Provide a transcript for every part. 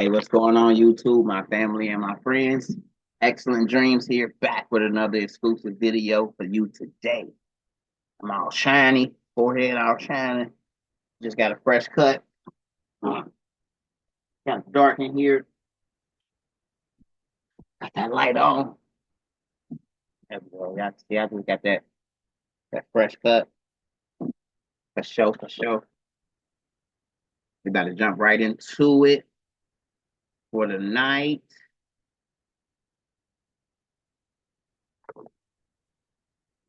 Hey, what's going on, YouTube, my family and my friends? Excellent Dreams here, back with another exclusive video for you today. I'm all shiny, forehead all shining. Just got a fresh cut. Kind of dark in here. Got that light on. There we go. Y'all see, I just got that fresh cut. For sure, for sure. We about to jump right into it for the night.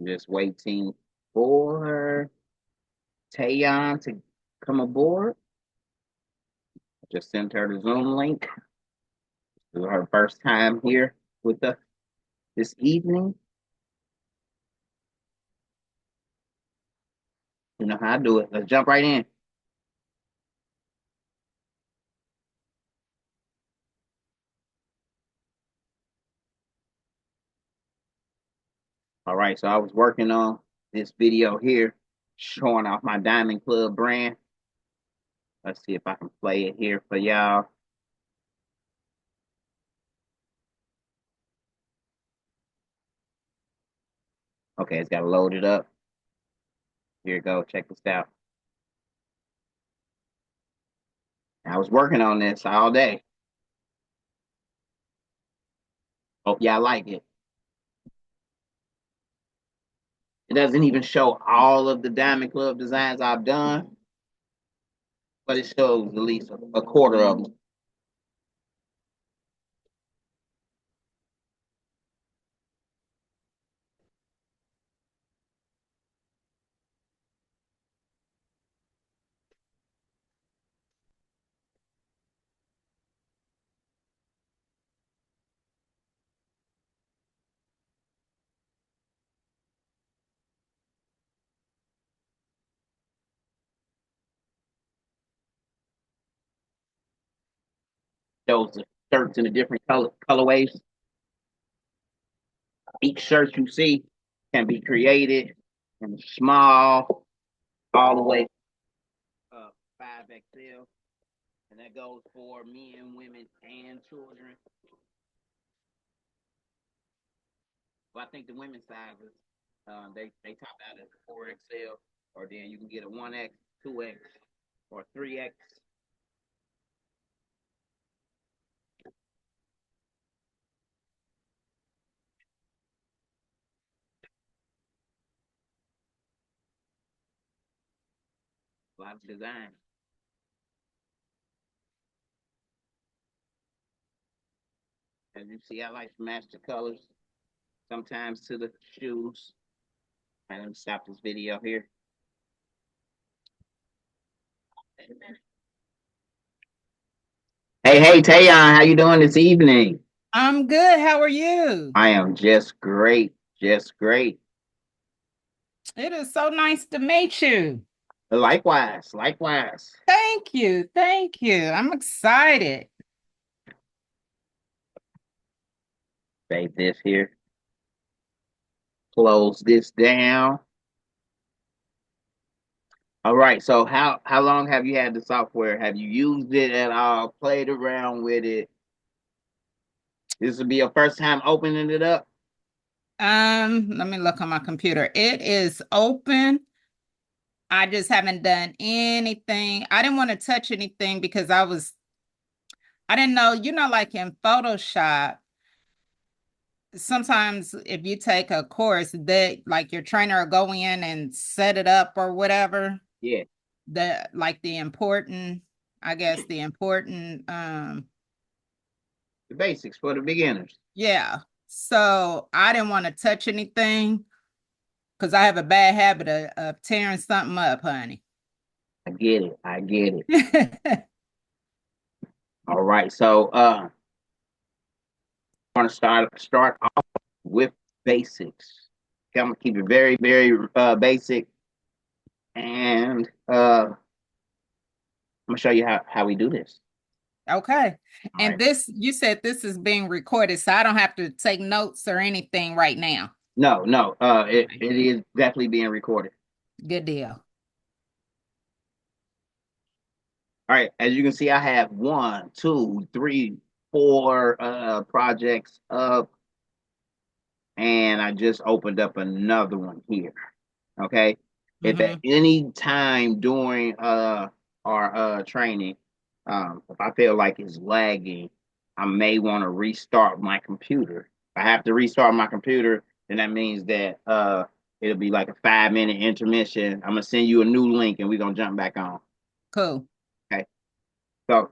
Just waiting for Tayon to come aboard. Just sent her the Zoom link. This is her first time here with us this evening. You know how I do it. Let's jump right in. All right, so I was working on this video here, showing off my Diamond Club brand. Let's see if I can play it here for y'all. Okay, it's got to load it up. Here you go. Check this out. I was working on this all day. Hope y'all like it. It doesn't even show all of the Diamond Club designs I've done, but it shows at least a quarter of them. Shows the shirts in the different colorways. Each shirt you see can be created in small all the way up 5XL, and that goes for men, women, and children. Well, I think the women's sizes they top out at 4XL, or then you can get a 1X, 2X, or 3X. A lot of design. As you see, I like to match the colors sometimes to the shoes. And let me stop this video here. Hey, Tayon, how you doing this evening? I'm good. How are you? I am just great, just great. It is so nice to meet you. Likewise, likewise. Thank you. Thank you. I'm excited. Save this here. Close this down. All right. So how long have you had the software? Have you used it at all? Played around with it? This will be your first time opening it up. Let me look on my computer. It is open. I just haven't done anything. I didn't want to touch anything because I didn't know, like in Photoshop, sometimes if you take a course that like your trainer will go in and set it up or whatever, Yeah, the important, I guess the important the basics for the beginners. yeah. So I didn't want to touch anything because I have a bad habit of tearing something up, honey. I get it. I get it. All right. So I want to start off with basics. Okay, I'm gonna keep it very, very basic, and I'm gonna show you how we do this. Okay. All And right. this, you said this is being recorded, so I don't have to take notes or anything right now. No, no. Okay. It is definitely being recorded. Good deal. All right, as you can see, I have one, two, three, four projects up, and I just opened up another one here. Okay. If at Mm-hmm. any time during our training, if I feel like it's lagging, I may want to restart my computer. If I have to restart my computer, then that means that it'll be like a 5 minute intermission. I'm gonna send you a new link and we're gonna jump back on. Cool. Okay. So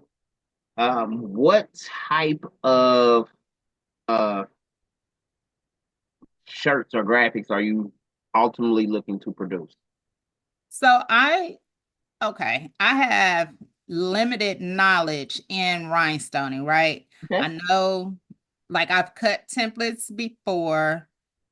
what type of uh shirts or graphics are you ultimately looking to produce? So okay, I have limited knowledge in rhinestoning, right? Okay. I know, like I've cut templates before.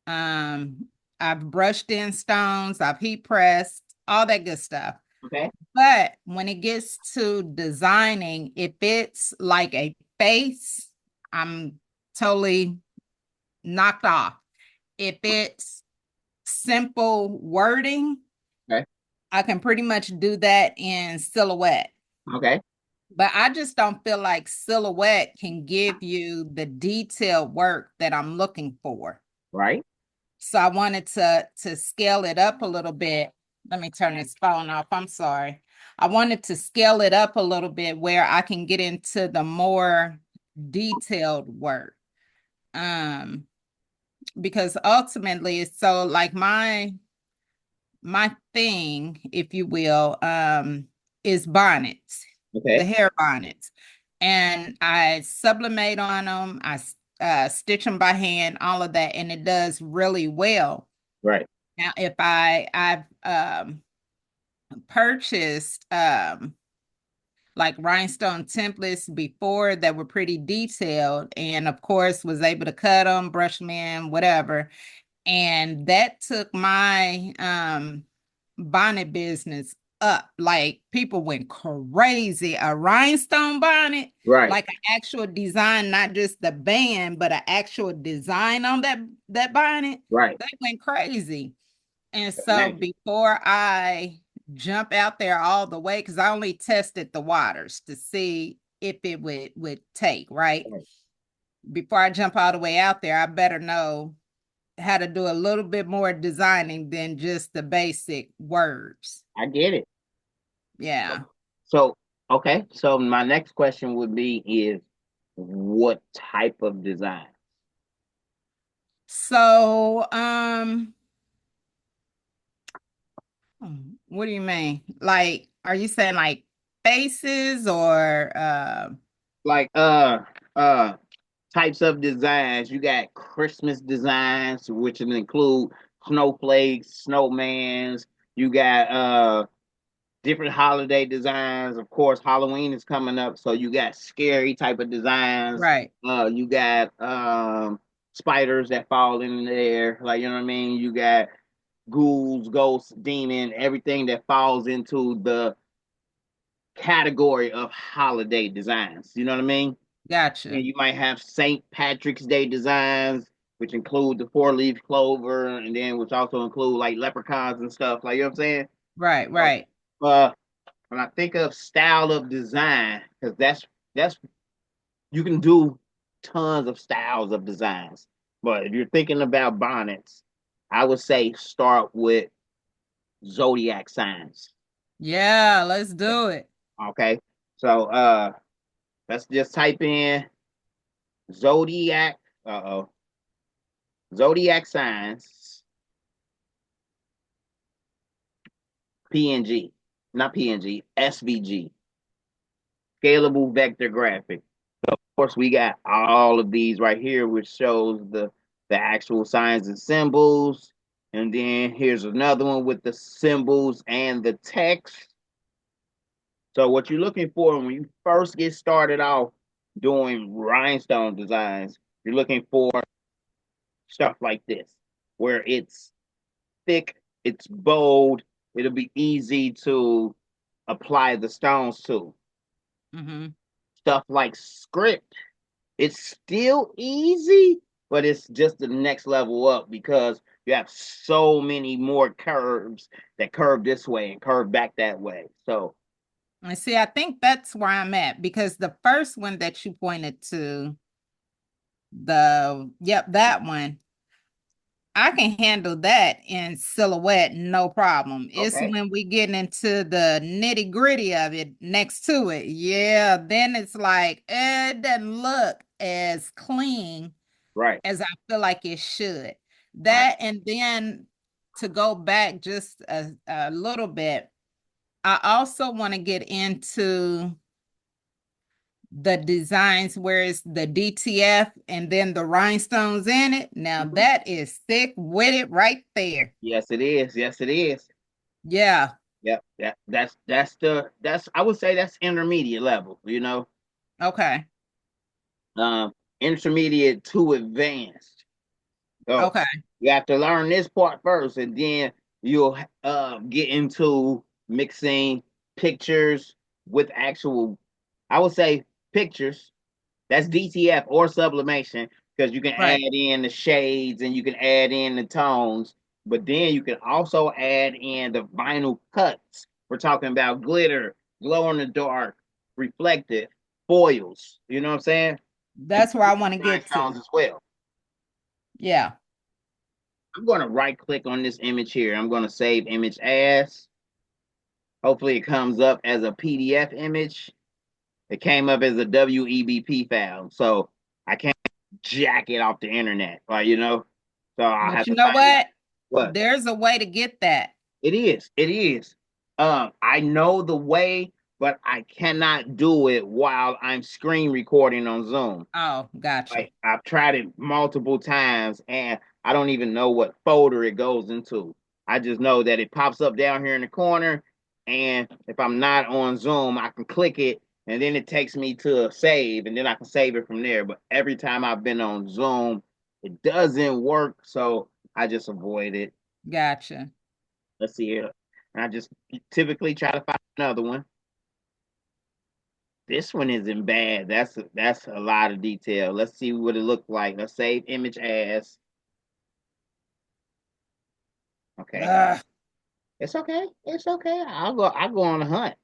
Um, I've brushed in stones, I've heat pressed, all that good stuff. Okay. But when it gets to designing, if it's like a face, I'm totally knocked off. If it's simple wording, Okay. I can pretty much do that in Silhouette. Okay. But I just don't feel like Silhouette can give you the detailed work that I'm looking for. Right. So I wanted to scale it up a little bit. Let me turn this phone off. I'm sorry. I wanted to scale it up a little bit where I can get into the more detailed work. Um, because ultimately it's so like my thing, if you will, is bonnets, the Okay. hair bonnets. And I sublimate on them, I stitch them by hand, all of that, and it does really well. Right. Now, if I've purchased like rhinestone templates before that were pretty detailed, and of course was able to cut them, brush them in, whatever. And that took my bonnet business up. Like people went crazy. A rhinestone bonnet, Right. like an actual design, not just the band, but an actual design on that bonnet. Right. That went crazy. And so Imagine. before I jump out there all the way, because I only tested the waters to see if it would take, right? Right. Before I jump all the way out there, I better know how to do a little bit more designing than just the basic words. I get it. Yeah. So, okay. So my next question would be is what type of design? So, what do you mean? Like, are you saying like faces or Like types of designs. You got Christmas designs, which will include snowflakes, snowmans. You got different holiday designs. Of course, Halloween is coming up, so you got scary type of designs. right, You got spiders that fall in there, like you know what I mean. You got ghouls, ghosts, demon, everything that falls into the category of holiday designs. You know what I mean? gotcha. And you might have St. Patrick's Day designs, which include the four-leaf clover, and then which also include like leprechauns and stuff. Like you know what I'm saying? Right, So, right. uh, when I think of style of design, because that's you can do tons of styles of designs. But if you're thinking about bonnets, I would say start with zodiac signs. Yeah, let's do it. Okay. So let's just type in zodiac uh zodiac signs PNG, not PNG, SVG, scalable vector graphic. Of course, we got all of these right here, which shows the actual signs and symbols. And then here's another one with the symbols and the text. So what you're looking for when you first get started off doing rhinestone designs, you're looking for stuff like this, where it's thick, it's bold, it'll be easy to apply the stones to. Mm-hmm. Stuff like script, it's still easy, but it's just the next level up because you have so many more curves that curve this way and curve back that way. So And see, I think that's where I'm at because the first one that you pointed to, that one, I can handle that in Silhouette, no problem. It's Okay. when we get into the nitty gritty of it next to it. Yeah, then it's like it doesn't look as clean Right. as I feel like it should. Right. That and then to go back just a little bit, I also want to get into the designs where it's the DTF and then the rhinestones in it. Now Mhm. that is thick with it right there. Yes, it is. Yes, it is. Yeah. Yep. Yeah. That's I would say that's intermediate level, you know. Okay. Um, intermediate to advanced. So Okay. you have to learn this part first, and then you'll get into mixing pictures with actual, I would say pictures. That's DTF or sublimation because you can add Right. in the shades and you can add in the tones, but then you can also add in the vinyl cuts. We're talking about glitter, glow in the dark, reflective, foils. You know what I'm saying? And That's where I want to get to. rhinestones as well. Yeah. I'm going to right click on this image here. I'm going to save image as. Hopefully it comes up as a PDF image. It came up as a WEBP file. So I can't jack it off the internet, like, you know? So I'll But have you to know find what? what There's a way to get that. it is. It is. I know the way, but I cannot do it while I'm screen recording on Zoom. Oh, gotcha. Like I've tried it multiple times and I don't even know what folder it goes into. I just know that it pops up down here in the corner. And if I'm not on Zoom, I can click it and then it takes me to a save and then I can save it from there. But every time I've been on Zoom, it doesn't work. So I just avoid it. Gotcha. Let's see here. And I just typically try to find another one. This one isn't bad. That's a lot of detail. Let's see what it looks like. Let's save image as. Okay. Ugh. It's okay. It's okay. I'll go on a hunt.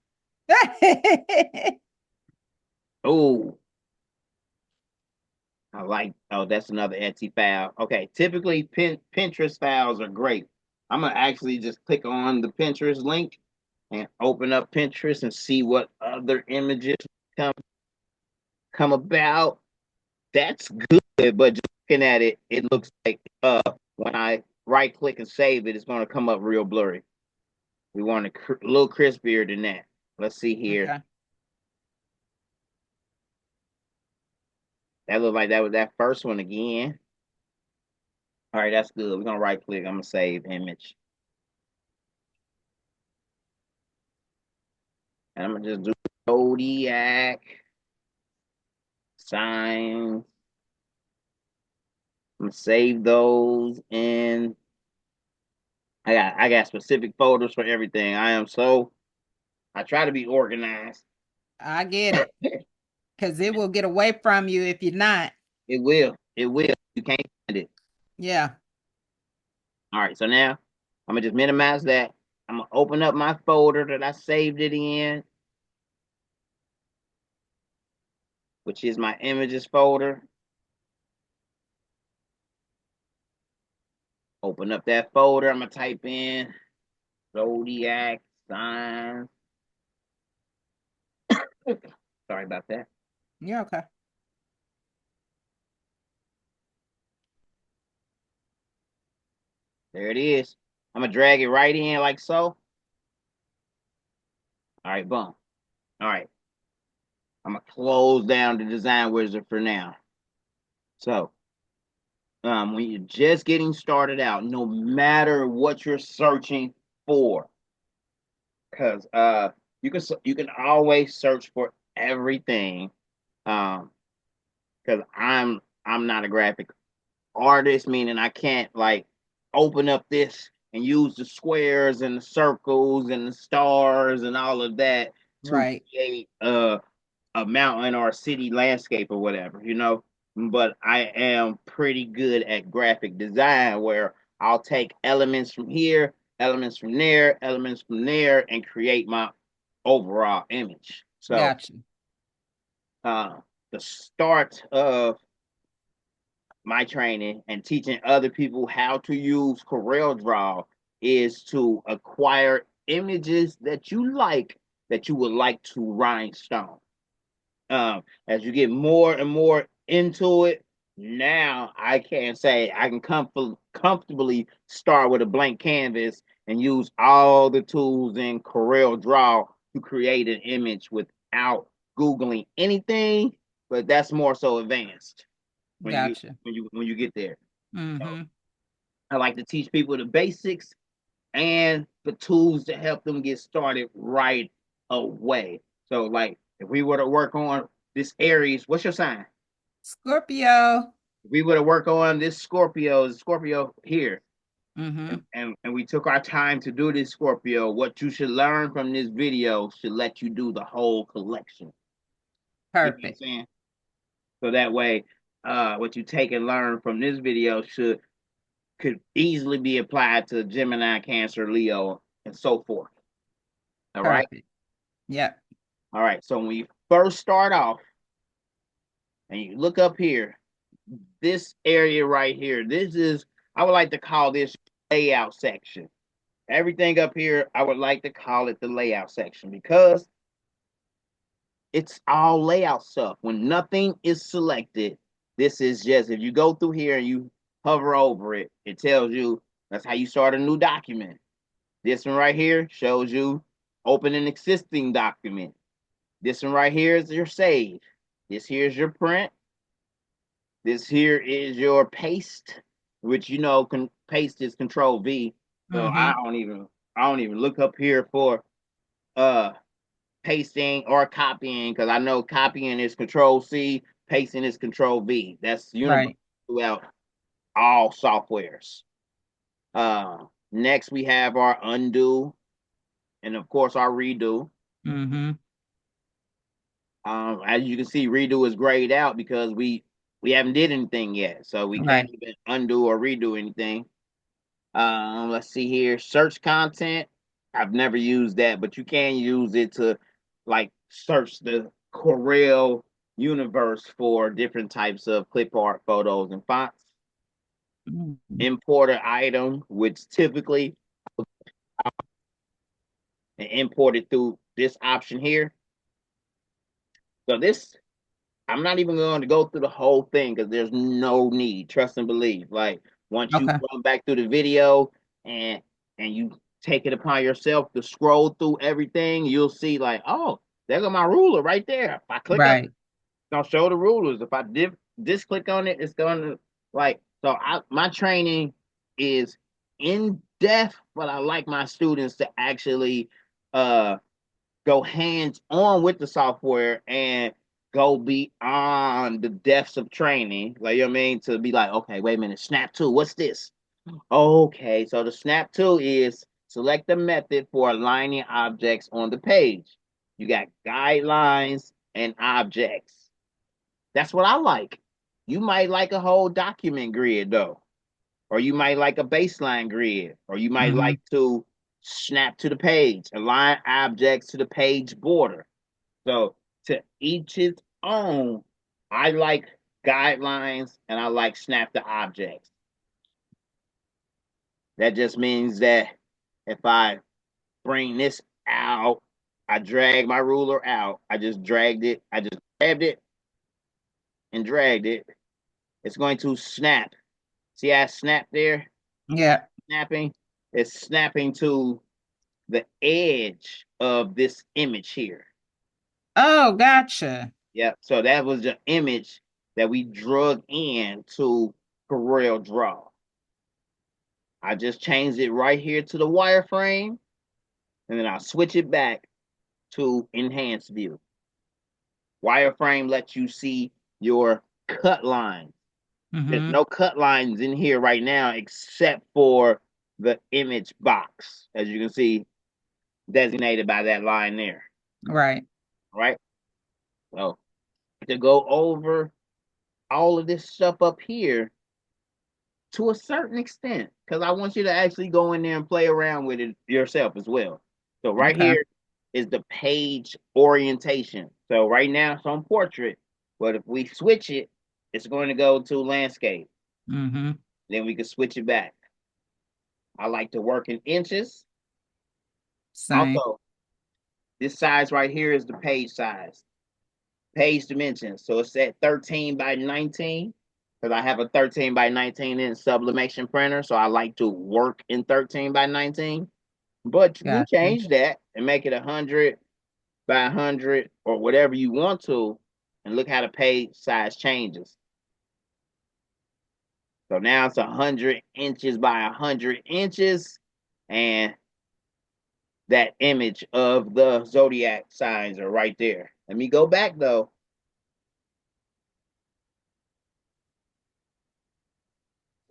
Oh, that's another Etsy file. Okay. Typically Pinterest files are great. I'm gonna actually just click on the Pinterest link and open up Pinterest and see what other images come come about. That's good, but just looking at it, it looks like when I right click and save it, it's gonna come up real blurry. We want a little crispier than that. Let's see here. Okay. That looked like that was that first one again. All right, that's good. We're gonna right click. I'm gonna save image. And I'm gonna just do Zodiac signs. I'm gonna save those and I got specific folders for everything. I try to be organized. I get it. Because it will get away from you if you're not. It will. It will. You can't find it. Yeah. All right, so now I'm gonna just minimize that. I'm gonna open up my folder that I saved it in, which is my images folder. Open up that folder. I'm gonna type in Zodiac signs. Sorry about that. Yeah, okay. There it is. I'm gonna drag it right in like so. All right, boom. All right. I'm gonna close down the design wizard for now. So when you're just getting started out, no matter what you're searching for, because you can always search for everything. Because I'm not a graphic artist, meaning I can't like open up this and use the squares and the circles and the stars and all of that to Right. create a mountain or a city landscape or whatever, you know. But I am pretty good at graphic design where I'll take elements from here, elements from there, and create my overall image. So Gotcha. the start of my training and teaching other people how to use Coreldraw is to acquire images that you like, that you would like to rhinestone. As you get more and more into it, now I can say I can comfortably start with a blank canvas and use all the tools in Coreldraw to create an image without Googling anything, but that's more so advanced Gotcha. when you get there. So Mm-hmm. I like to teach people the basics and the tools to help them get started right away. So like if we were to work on this Aries, what's your sign? Scorpio. If we were to work on this Scorpio here, Mm-hmm. and we took our time to do this Scorpio, what you should learn from this video should let you do the whole collection. You know what I'm Perfect. saying? So that way, what you take and learn from this video could easily be applied to Gemini, Cancer, Leo, and so forth. All right. Perfect. Yep. All right. So when you first start off and you look up here, this area right here, this is, I would like to call this layout section. Everything up here, I would like to call it the layout section because it's all layout stuff. When nothing is selected, this is just, if you go through here and you hover over it, it tells you that's how you start a new document. This one right here shows you open an existing document. This one right here is your save. This here is your print. This here is your paste, which you know can paste is Control V. So Mm-hmm. I don't even look up here for uh pasting or copying because I know copying is Control C, pasting is Control V. That's universal Right. throughout all softwares. Next we have our undo and of course our redo. Mm-hmm. As you can see, redo is grayed out because we haven't did anything yet, so we can't Right. even undo or redo anything. Let's see here, search content. I've never used that, but you can use it to like search the Corel universe for different types of clip art, photos, and fonts. Mm-hmm. Import an item, which typically imported through this option here. So this I'm not even going to go through the whole thing because there's no need. Trust and believe. Like once you Okay. run back through the video and you take it upon yourself to scroll through everything, you'll see like, oh, there go my ruler right there. If I click on it, Right. it's gonna show the rulers. If I just click on it, it's gonna like so my training is in depth, but I like my students to actually uh go hands on with the software and go beyond the depths of training. Like, you know what I mean? To be like, okay, wait a minute, snap tool, what's this? Okay, so the snap tool is select the method for aligning objects on the page. You got guidelines and objects. That's what I like. You might like a whole document grid though, or you might like a baseline grid, or you might Mm-hmm. like to snap to the page, align objects to the page border. So to each his own. I like guidelines and I like snap to objects. That just means that if I bring this out, I drag my ruler out. I just dragged it. I just grabbed it and dragged it. It's going to snap. See how I snapped there? Yeah. Snapping. It's snapping to the edge of this image here. Oh, gotcha. Yep. So that was the image that we drug in to Coreldraw. I just changed it right here to the wireframe, and then I'll switch it back to enhanced view. Wireframe lets you see your cut lines. There's Mm-hmm. no cut lines in here right now except for the image box, as you can see, designated by that line there. Right. All right. So to go over all of this stuff up here to a certain extent, because I want you to actually go in there and play around with it yourself as well. So right Okay. here is the page orientation. So right now it's on portrait, but if we switch it, it's going to go to landscape. Mm-hmm. Then we can switch it back. I like to work in inches. Same. Also, this size right here is the page size, page dimensions. So it's at 13 by 19 because I have a 13 by 19 inch sublimation printer. So I like to work in 13 by 19. But you can Gotcha. change that and make it 100 by 100 or whatever you want to. And look how the page size changes. So now it's 100 inches by 100 inches. And that image of the zodiac signs are right there. Let me go back though.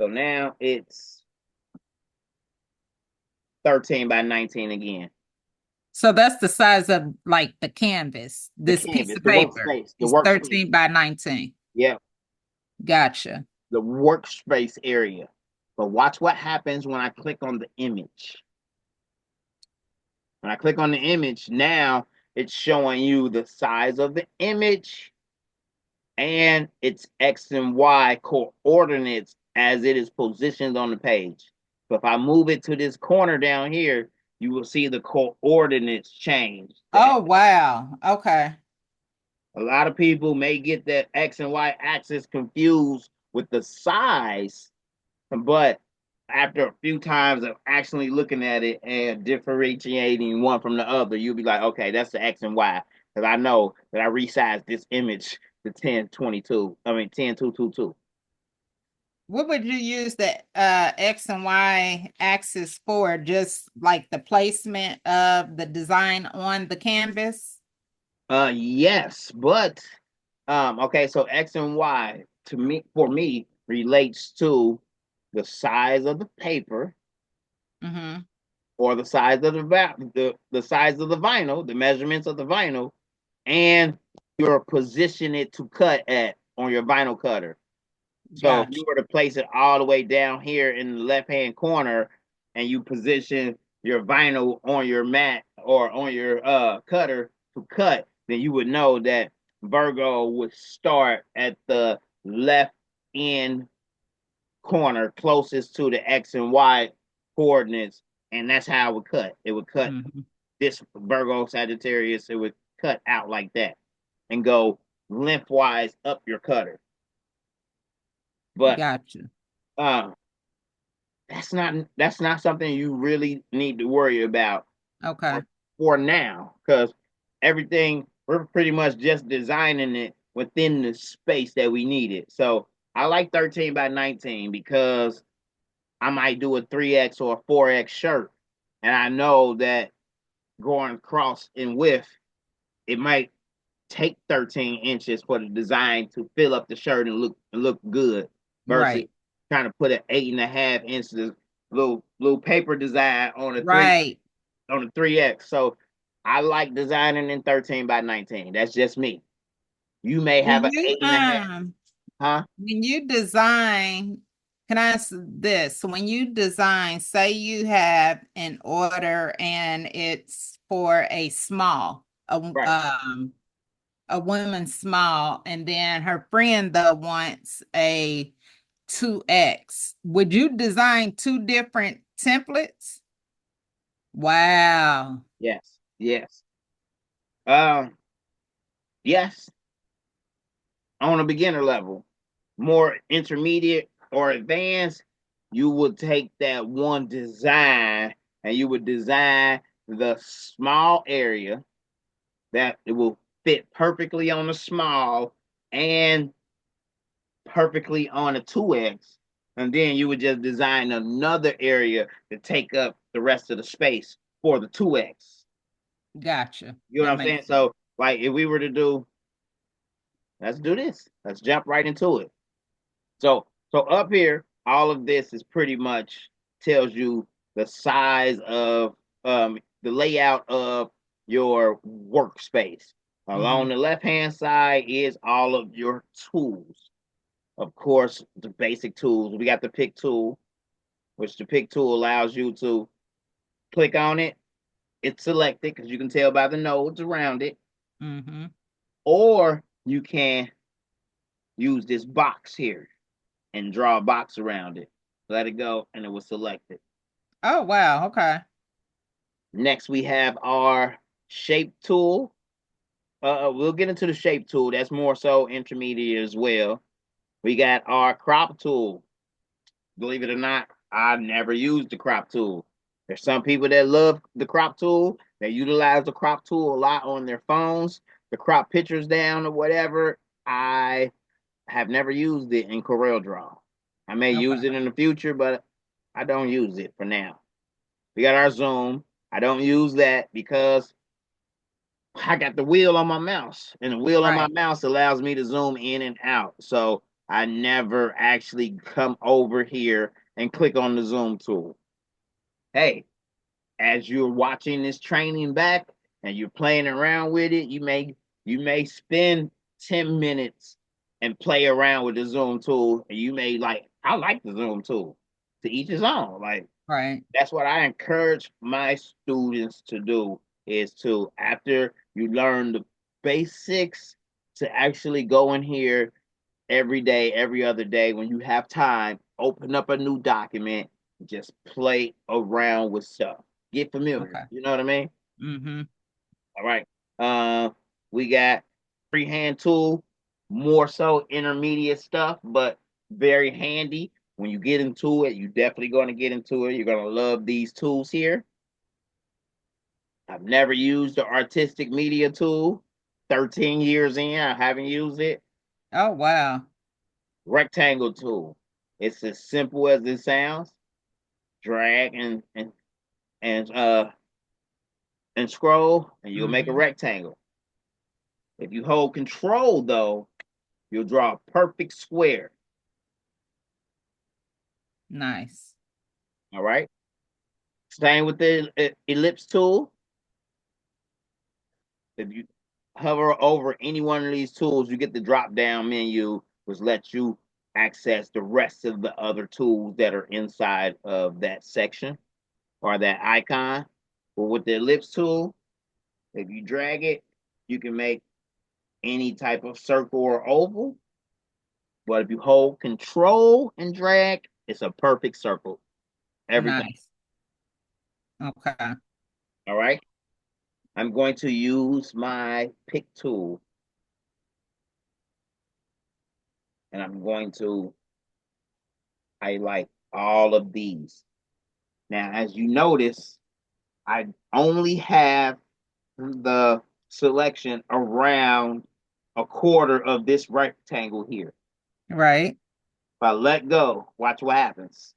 So now it's 13 by 19 again. So that's the size of like the canvas. The This piece canvas, of the paper workspace, the is workspace. 13 by 19. Yeah, Gotcha. the workspace area. But watch what happens when I click on the image. When I click on the image, now it's showing you the size of the image and its X and Y coordinates as it is positioned on the page. So if I move it to this corner down here, you will see the coordinates change. Oh, wow. Okay. A lot of people may get that X and Y axis confused with the size, but after a few times of actually looking at it and differentiating one from the other, you'll be like, okay, that's the X and Y. Because I know that I resized this image to 1022. I mean 10222. What would you use the X and Y axis for? Just like the placement of the design on the canvas? Yes, but okay, so X and Y to me for me relates to the size of the paper Mm-hmm. or the size of the size of the vinyl, the measurements of the vinyl, and your position it to cut at on your vinyl cutter. So if Gotcha. you were to place it all the way down here in the left-hand corner and you position your vinyl on your mat or on your cutter to cut, then you would know that Virgo would start at the left end corner closest to the X and Y coordinates, and that's how it would cut. It would cut Mm-hmm. this Virgo Sagittarius, it would cut out like that and go lengthwise up your cutter. But Gotcha. uh, that's not something you really need to worry about Okay. for now, because everything we're pretty much just designing it within the space that we need it. So I like 13 by 19 because I might do a 3X or a 4X shirt, and I know that going across in width, it might take 13 inches for the design to fill up the shirt and look good versus Right. trying to put an 8.5 inches little paper design Right. on a 3X. So I like designing in 13 by 19. That's just me. You may have When an you 8.5, huh? when you design, can I ask this? When you design, say you have an order and it's for a small, Right. a woman small, and then her friend though wants a 2X. Would you design two different templates? Wow. Yes. Yes. Um, yes. On a beginner level, more intermediate or advanced, you would take that one design and you would design the small area that it will fit perfectly on the small and perfectly on a 2X. And then you would just design another area to take up the rest of the space for the 2X. Gotcha. You know what That I'm saying? makes sense. So, like, if we were to do, let's do this. Let's jump right into it. So up here, all of this is pretty much tells you the size of the layout of your workspace. Mm-hmm. Along the left-hand side is all of your tools. Of course, the basic tools. We got the pick tool, which the pick tool allows you to click on it. it's selected because you can tell by the nodes around it. Mm-hmm. Or you can use this box here and draw a box around it. Let it go, and it will select it. Oh, wow. Okay. Next, we have our shape tool. We'll get into the shape tool. That's more so intermediate as well. We got our crop tool. Believe it or not, I never used the crop tool. There's some people that love the crop tool. They utilize the crop tool a lot on their phones to crop pictures down or whatever. I have never used it in Coreldraw. I may Okay. use it in the future, but I don't use it for now. We got our zoom. I don't use that because I got the wheel on my mouse, and the wheel on my Right. mouse allows me to zoom in and out. So I never actually come over here and click on the zoom tool. Hey, as you're watching this training back and you're playing around with it, you may spend 10 minutes and play around with the zoom tool, and you may like, I like the zoom tool. To each his own. Like, Right. that's what I encourage my students to do, is to, after you learn the basics, to actually go in here every day, every other day, when you have time, open up a new document, just play around with stuff. Get familiar. Okay. You know what I mean? Mm-hmm. All right. Uh, we got freehand tool, more so intermediate stuff, but very handy. When you get into it, you're definitely going to get into it. You're going to love these tools here. I've never used the artistic media tool. 13 years in, I haven't used it. Oh, wow. Rectangle tool. It's as simple as it sounds. Drag and and scroll, and you'll make a Mm-hmm. rectangle. If you hold control though, you'll draw a perfect square. Nice. All right. Same with the ellipse tool. If you hover over any one of these tools, you get the drop down menu, which lets you access the rest of the other tools that are inside of that section or that icon. But with the ellipse tool, if you drag it, you can make any type of circle or oval. But if you hold control and drag, it's a perfect circle every time. Nice. Okay. All right. I'm going to use my pick tool, and I'm going to highlight all of these. Now, as you notice, I only have the selection around a quarter of this rectangle here. Right. If I let go, watch what happens.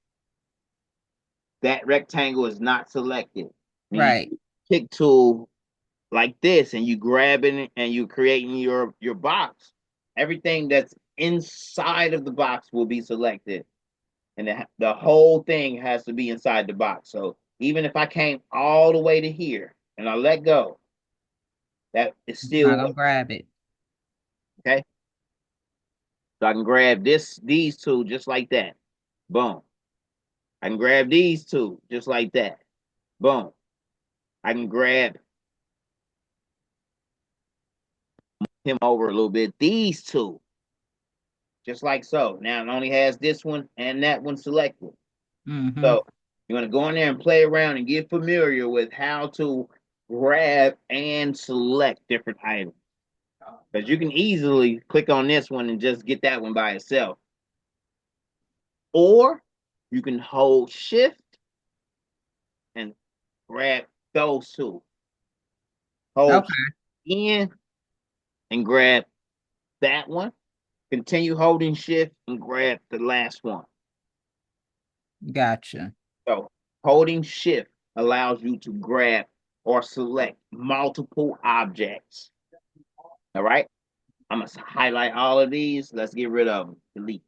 That rectangle is not selected. When you Right. pick tool like this and you grabbing it and you creating your box, everything that's inside of the box will be selected, and the whole thing has to be inside the box. So even if I came all the way to here and I let go, that is It's not still gonna grab it. okay. So I can grab these two just like that. Boom. I can grab these two just like that. Boom. I can grab him over a little bit. These two, just like so. Now it only has this one and that one selected. Mm-hmm. So you're going to go in there and play around and get familiar with how to grab and select different items. Because you can easily click on this one and just get that one by itself. Or you can hold shift and grab those two. Hold Okay. in and grab that one. Continue holding shift and grab the last one. Gotcha. So holding shift allows you to grab or select multiple objects. All right. I'm going to highlight all of these. Let's get rid of them. Delete.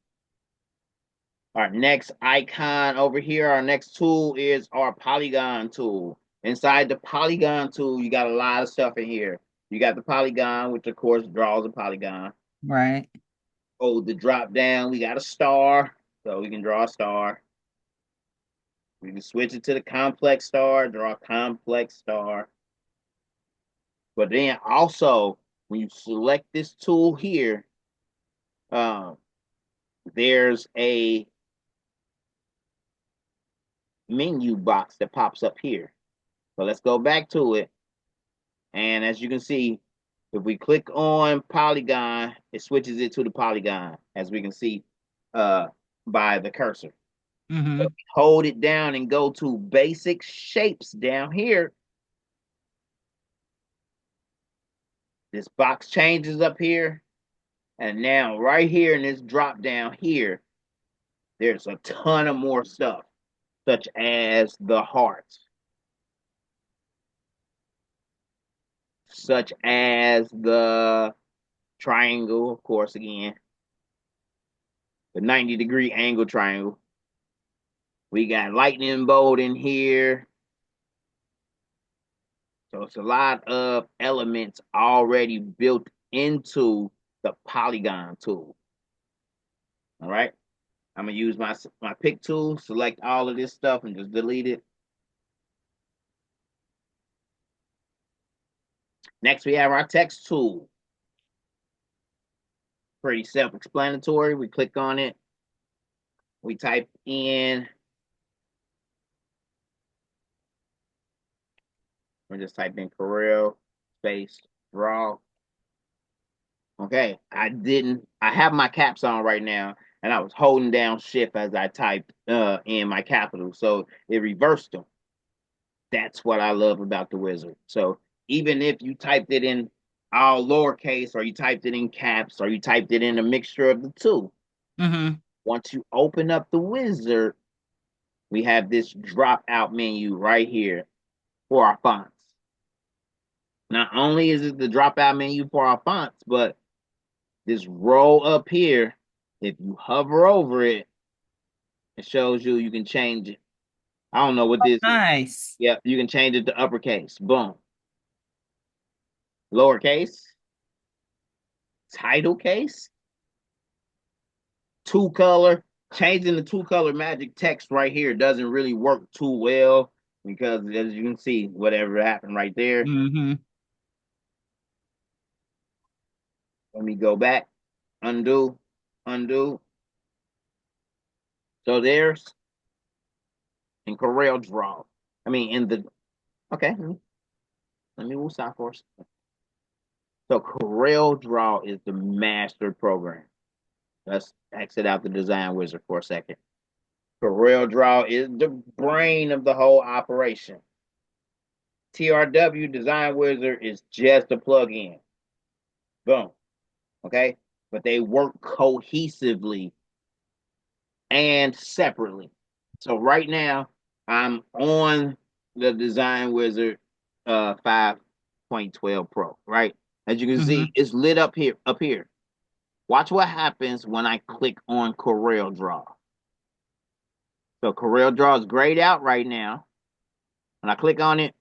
Our next icon over here, our next tool is our polygon tool. Inside the polygon tool, you got a lot of stuff in here. You got the polygon, which of course draws a polygon. Right. Oh, the drop down, we got a star, so we can draw a star. We can switch it to the complex star, draw a complex star. But then also, when you select this tool here, there's a menu box that pops up here. So let's go back to it. And as you can see, if we click on polygon, it switches it to the polygon, as we can see by the cursor. Mm-hmm. So hold it down and go to basic shapes down here. This box changes up here. And now right here in this drop down here, there's a ton of more stuff, such as the heart, such as the triangle, of course, again, the 90-degree angle triangle. We got lightning bolt in here. So it's a lot of elements already built into the polygon tool. All right. I'm going to use my pick tool, select all of this stuff and just delete it. Next, we have our text tool. Pretty self-explanatory. We click on it. We type in, we just type in Corel space draw. Okay, I have my caps on right now, and I was holding down shift as I typed in my capital, so it reversed them. That's what I love about the wizard. So even if you typed it in all lowercase, or you typed it in caps, or you typed it in a mixture of the two, once you open up the wizard, we have this drop out menu right here for our fonts. Not only is it the drop out menu for our fonts, but this row up here, if you hover over it, it shows you can change it. I don't know what this is. Nice. Yep, you can change it to uppercase. Boom. Lowercase. Title case. Two color. Changing the two color magic text right here doesn't really work too well because, as you can see, whatever happened right there. Let me go back. Undo. Undo. So there's in Coreldraw. I mean, in the, okay, let me move side for us. So Coreldraw is the master program. Let's exit out the design wizard for a second. Coreldraw is the brain of the whole operation. TRW design wizard is just a plug-in. Boom. Okay, but they work cohesively and separately. So right now, I'm on the Design Wizard 5.12 Pro, right? As you can see, it's lit up here. Watch what happens when I click on Coreldraw. So Coreldraw is grayed out right now. When I click on it,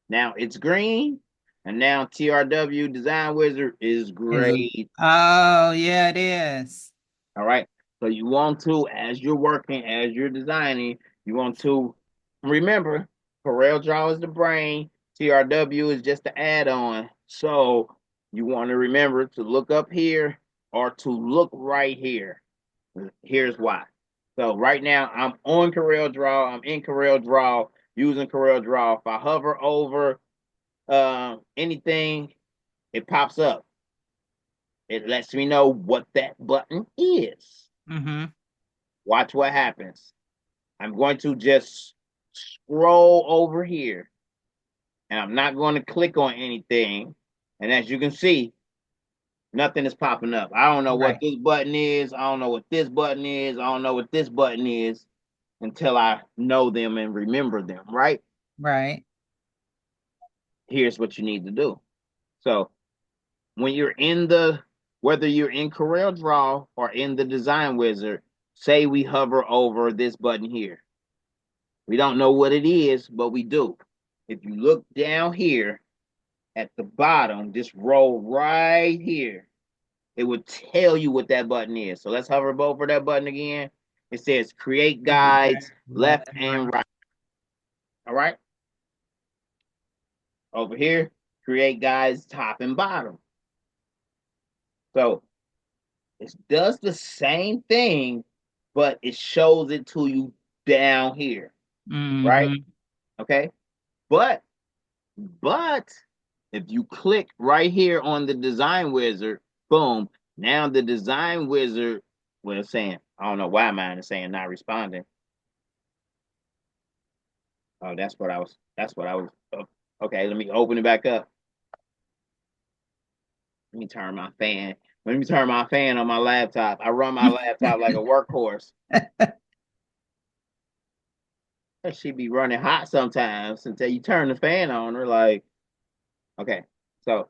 now it's green, and now TRW Design Wizard is grayed. Oh, yeah, it is. All right. So you want to, as you're working, as you're designing, you want to remember Coreldraw is the brain, TRW is just the add-on. So you want to remember to look up here or to look right here. Here's why. So right now I'm on Coreldraw, I'm in Coreldraw, using Coreldraw. If I hover over anything, it pops up. It lets me know what that button is. Watch what happens. I'm going to just scroll over here, and I'm not going to click on anything. And as you can see, nothing is popping up. I don't know what this button is. I don't know what this button is. I don't know what this button is until I know them and remember them, right? Right. Here's what you need to do. So when you're in the, whether you're in Coreldraw or in the Design Wizard, say we hover over this button here. We don't know what it is, but we do. If you look down here at the bottom, just roll right here. It would tell you what that button is. So let's hover over that button again. It says create guides, left and right. All right. Over here, create guides top and bottom. So it does the same thing, but it shows it to you down here, right? Mm-hmm. Okay. But but if you click right here on the design wizard, boom, now the design wizard was saying, I don't know why mine is saying not responding. Oh, that's what I was. Oh, okay, let me open it back up. Let me turn my fan. Let me turn my fan on my laptop. I run my laptop like a workhorse. She be running hot sometimes until you turn the fan on her. Like, okay, so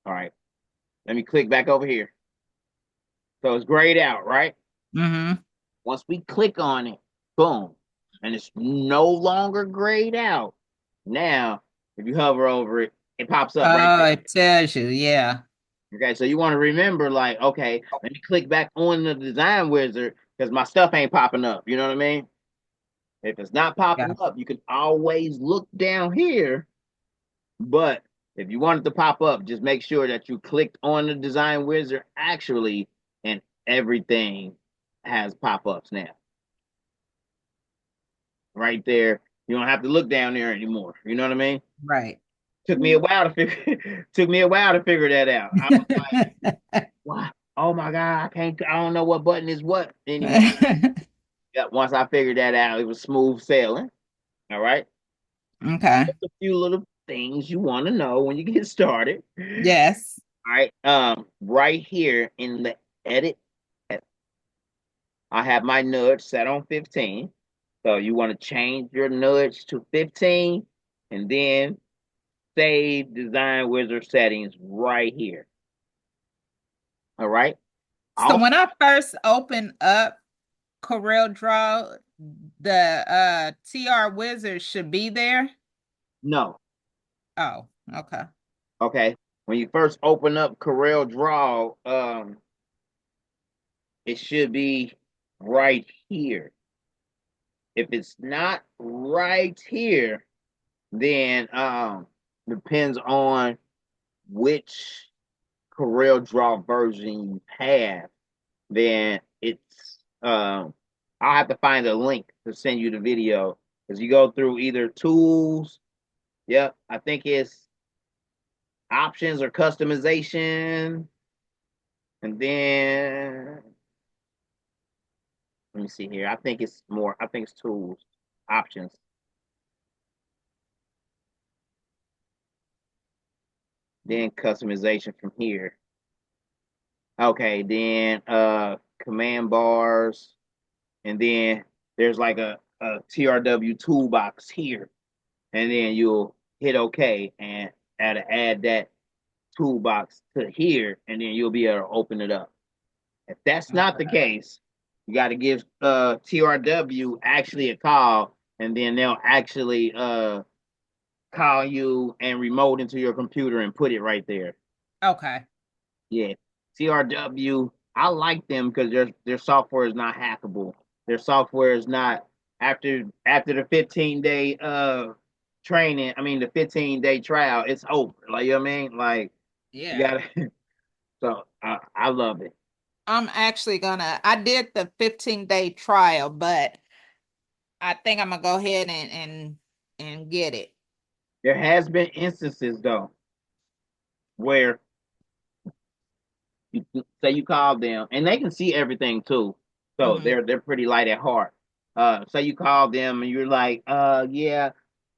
all right, let me click back over here. So it's grayed out, right? Mm-hmm. Once we click on it, boom, and it's no longer grayed out. Now, if you hover over it, it pops up right Oh, there. it tells you, yeah. Okay, so you want to remember, like, okay, let me click back on the design wizard because my stuff ain't popping up. You know what I mean? If it's not Yeah. popping up, you can always look down here. But if you want it to pop up, just make sure that you clicked on the design wizard actually, and everything has pop-ups now. Right there. You don't have to look down there anymore. You know what I mean? Right. Took me a while to figure took me a while to figure that out. I was like, what? Oh my God, I don't know what button is what anymore. Yeah, once I figured that out, it was smooth sailing. All right. Okay. Just a few little things you want to know when you get started. Yes. All right. Right here in the edit, I have my nudge set on 15. So you want to change your nudge to 15 and then save design wizard settings right here. All right. So Also, when I first opened up Coreldraw, the TR wizard should be there. no. Oh, okay. Okay. When you first open up Coreldraw, it should be right here. If it's not right here, then depends on which Corel version you have. Then it's I'll have to find a link to send you the video because you go through either tools. Yep, I think it's options or customization, and then let me see here. I think it's more. I think it's tools, options, then customization from here. Okay, then command bars, and then there's like a TRW toolbox here, and then you'll hit OK and add that toolbox to here, and then you'll be able to open it up. If that's not the Okay. case, you got to give TRW actually a call, and then they'll actually call you and remote into your computer and put it right there. Okay. Yeah, TRW. I like them because their software is not hackable. Their software is not after the 15-day training. I mean the 15-day trial. It's over. Like you know what I mean? Like you Yeah. gotta. So I love it. I'm actually I did the 15-day trial, but I think I'm gonna go ahead and get it. There has been instances though where you say you call them and they can see everything too. So Hmm. they're pretty light at heart. Say you call them and you're like, yeah,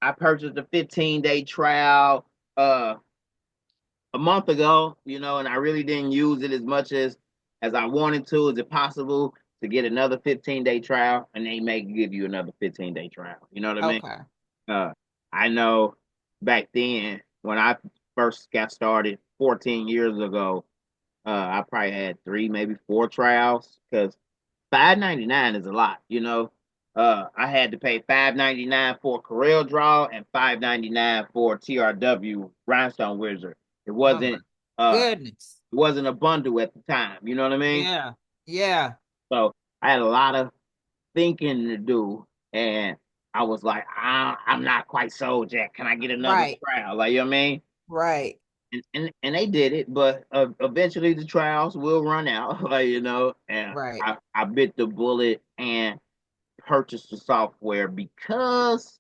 I purchased a 15-day trial uh a month ago, and I really didn't use it as much as I wanted to. Is it possible to get another 15-day trial? And they may give you another 15-day trial. You know what I mean? Okay. Uh, I know back then when I first got started 14 years ago, I probably had three, maybe four trials because 5.99 is a lot. I had to pay 5.99 for Coreldraw and 5.99 for TRW Rhinestone Wizard. It Oh my wasn't uh goodness. it wasn't a bundle at the time. You know what I mean? Yeah. Yeah. So I had a lot of thinking to do, and I was like, I'm not quite sold yet. Can I get another Right. trial? Like, you know what I mean? Right. And they did it, but eventually the trials will run out, like, and Right. I bit the bullet and purchased the software because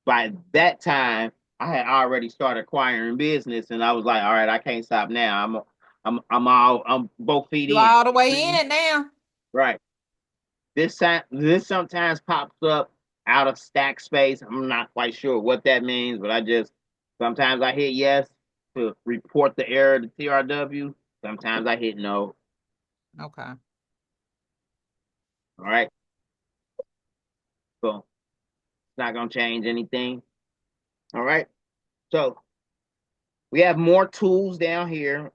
by that time I had already started acquiring business, and I was like, all right, I can't stop now. I'm both feet You in. all the way in now. Right. This sometimes pops up out of stack space. I'm not quite sure what that means, but I just sometimes I hit yes to report the error to TRW. Sometimes I hit no. Okay. All right. So it's not gonna change anything. All right. So we have more tools down here.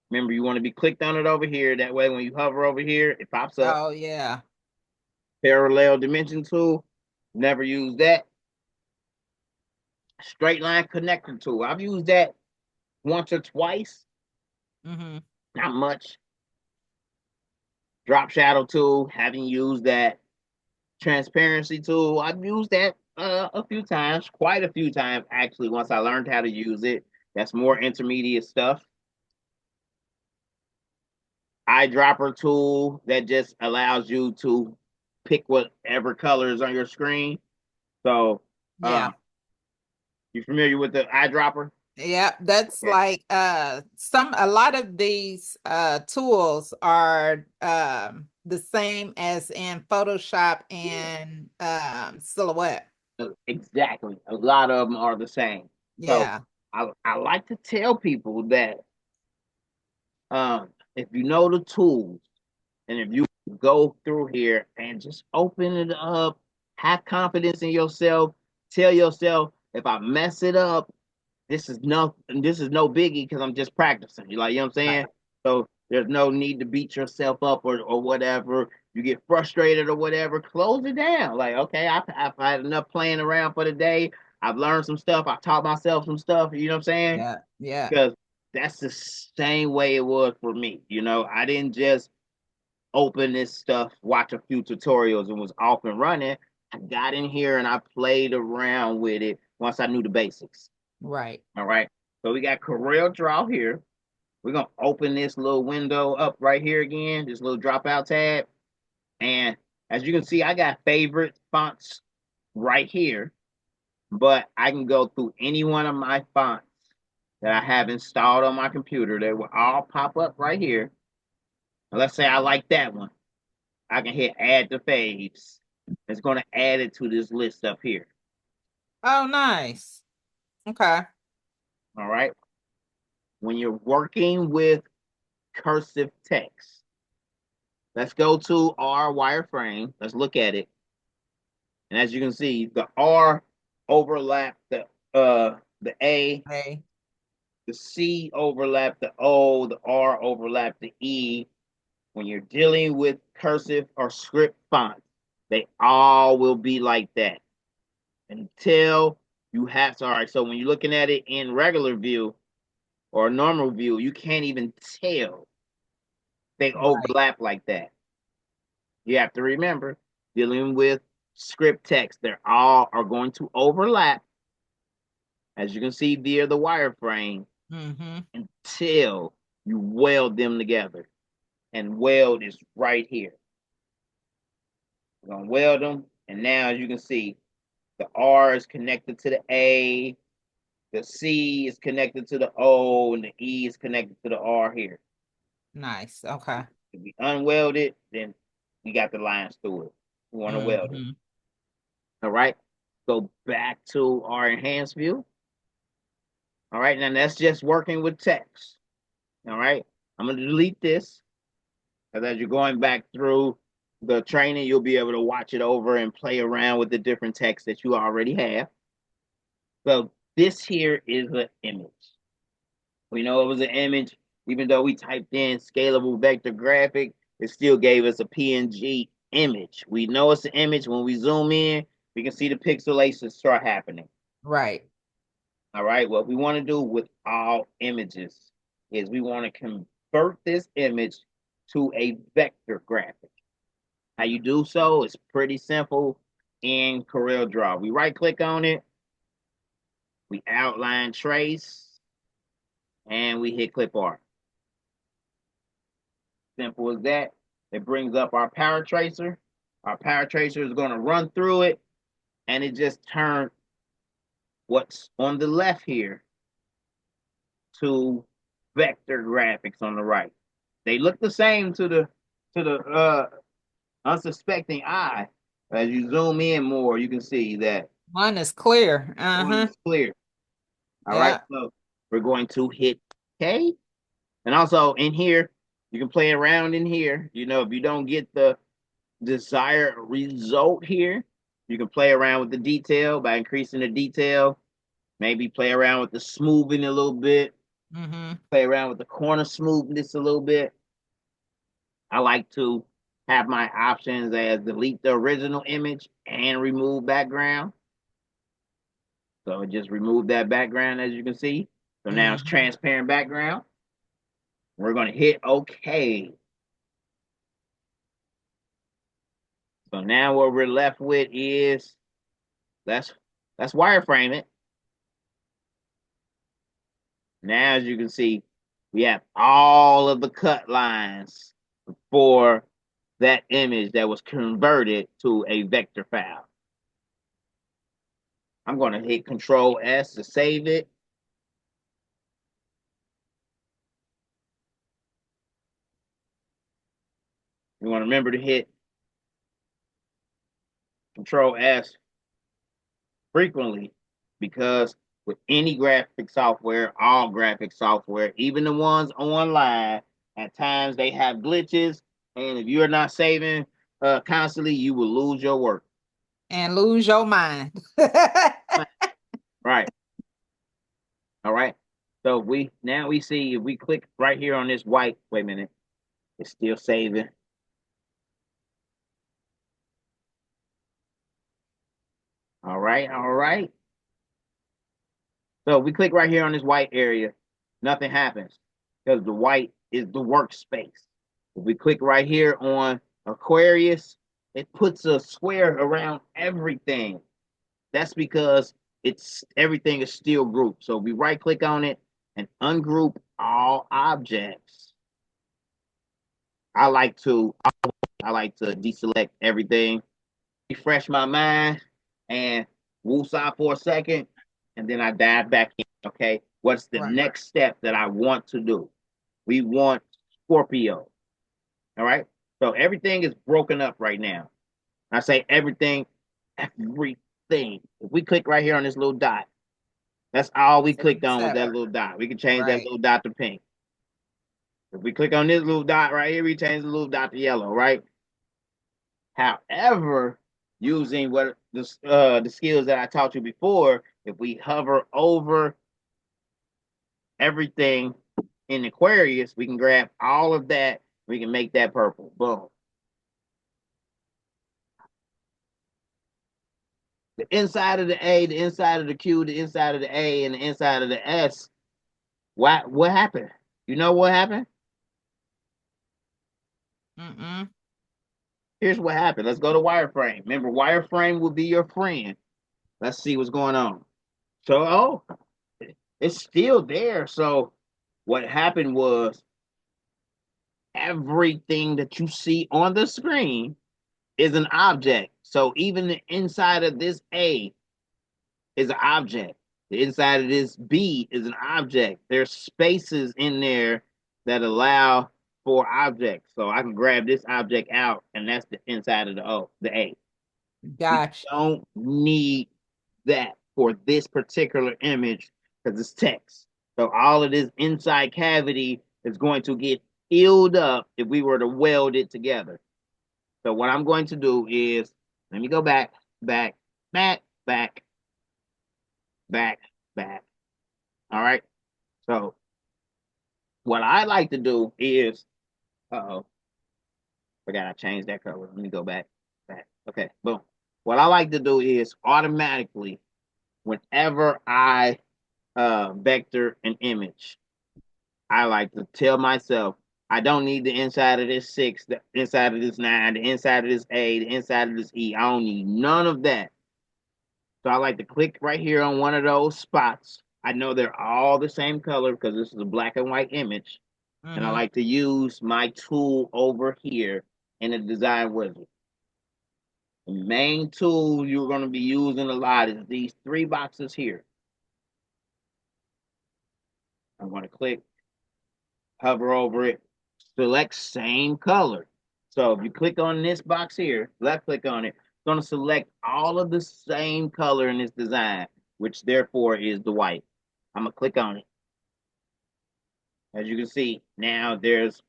Remember, you want to be clicked on it over here. That way, when you hover over here, it pops up. Oh yeah. Parallel dimension tool. Never use that. Straight line connector tool. I've used that once or twice. Mm-hmm. Not much. Drop shadow tool. Haven't used that. Transparency tool. I've used that a few times, quite a few times actually. Once I learned how to use it, that's more intermediate stuff. Eyedropper tool that just allows you to pick whatever color is on your screen. So, Yeah. you familiar with the eyedropper? Yeah, that's Okay. like a lot of these tools are the same as in Photoshop and Silhouette. Exactly. A lot of them are the same. So Yeah. I like to tell people that if you know the tools and if you go through here and just open it up, have confidence in yourself, tell yourself if I mess it up, this is no biggie because I'm just practicing. You know what I'm Right. saying? So there's no need to beat yourself up or whatever. You get frustrated or whatever, close it down. Like, okay, I've had enough playing around for the day. I've learned some stuff. I've taught myself some stuff. You know what I'm saying? Yeah. Yeah. Because that's the same way it was for me. I didn't just open this stuff, watch a few tutorials, and was off and running. I got in here and I played around with it once I knew the basics. Right. All right. So we got Coreldraw here. We're gonna open this little window up right here again, this little dropout tab. And as you can see, I got favorite fonts right here, but I can go through any one of my fonts that I have installed on my computer. They will all pop up right here. And let's say I like that one. I can hit add to faves. It's gonna add it to this list up here. Oh, nice. Okay. All right. When you're working with cursive text, let's go to our wireframe. Let's look at it. And as you can see, the R overlap the A, Hey. the C overlap the O, the R overlap the E. When you're dealing with cursive or script fonts, they all will be like that until you have to. All right, so when you're looking at it in regular view or normal view, you can't even tell they Right. overlap like that. You have to remember dealing with script text, they're all are going to overlap, as you can see via the wireframe, Mm-hmm. until you weld them together. And weld is right here. We're gonna weld them, and now as you can see, the R is connected to the A, the C is connected to the O, and the E is connected to the R here. Nice. Okay. If we unweld it, then we got the lines through it. We want to weld it. Mm-hmm. All right. Go back to our enhanced view. All right. Now that's just working with text. All right. I'm going to delete this. Because as you're going back through the training, you'll be able to watch it over and play around with the different text that you already have. So this here is an image. We know it was an image, even though we typed in scalable vector graphic, it still gave us a PNG image. We know it's an image. When we zoom in, we can see the pixelation start happening. Right. All right. What we want to do with all images is we want to convert this image to a vector graphic. How you do so is pretty simple in Coreldraw. We right click on it, we outline trace, and we hit clip art. Simple as that. It brings up our power tracer. Our power tracer is going to run through it, and it just turns what's on the left here to vector graphics on the right. They look the same to the unsuspecting eye. As you zoom in more, you can see that One is clear. one Uh-huh. is clear. All right, Yeah. so we're going to hit K. And also in here, you can play around in here. You know, if you don't get the desired result here, you can play around with the detail by increasing the detail. Maybe play around with the smoothing a little bit. Mm-hmm. Play around with the corner smoothness a little bit. I like to have my options as delete the original image and remove background. So just remove that background, as you can see. So now it's Mm-hmm. transparent background. We're going to hit OK. So now what we're left with is let's wireframe it. Now, as you can see, we have all of the cut lines for that image that was converted to a vector file. I'm going to hit Control S to save it. You want to remember to hit Control S frequently, because with any graphic software, all graphic software, even the ones online, at times they have glitches. And if you're not saving constantly, you will lose your work. And lose your mind. Right. All right. So we see if we click right here on this white, wait a minute, it's still saving. All right, all right. So we click right here on this white area, nothing happens because the white is the workspace. If we click right here on Aquarius, it puts a square around everything. That's because it's everything is still grouped. So we right click on it and ungroup all objects. I like to deselect everything, refresh my mind, and woosah for a second, and then I dive back in. Okay, what's the Right. next step that I want to do? We want Scorpio. All right, so everything is broken up right now. I say everything. If we click right here on this little dot, that's all we clicked on with that little dot. We can change that Right. little dot to pink. If we click on this little dot right here, we change the little dot to yellow, right? However, using what the skills that I taught you before, if we hover over everything in Aquarius, we can grab all of that. We can make that purple. Boom. The inside of the A, the inside of the Q, the inside of the A, and the inside of the S. What happened? You know what happened? Mm-mm. Here's what happened. Let's go to wireframe. Remember, wireframe will be your friend. Let's see what's going on. So, oh, it's still there. So, what happened was everything that you see on the screen is an object. So, even the inside of this A is an object. The inside of this B is an object. There's spaces in there that allow for objects. So I can grab this object out, and that's the inside of the A. We Gotcha. don't need that for this particular image because it's text. So all of this inside cavity is going to get filled up if we were to weld it together. So what I'm going to do is, let me go back, back, back, back, back, back. All right. So what I like to do is, uh-oh, forgot I changed that color. Let me go back, back. Okay, boom. What I like to do is automatically, whenever I vector an image, I like to tell myself I don't need the inside of this 6, the inside of this 9, the inside of this A, the inside of this E. I don't need none of that. So I like to click right here on one of those spots. I know they're all the same color because this is a black and white image. And I Mm-hmm. like to use my tool over here in the design wizard. The main tool you're going to be using a lot is these 3 boxes here. I'm going to click, hover over it, select same color. So if you click on this box here, left click on it, it's going to select all of the same color in this design, which therefore is the white. I'm going to click on it. As you can see, now there's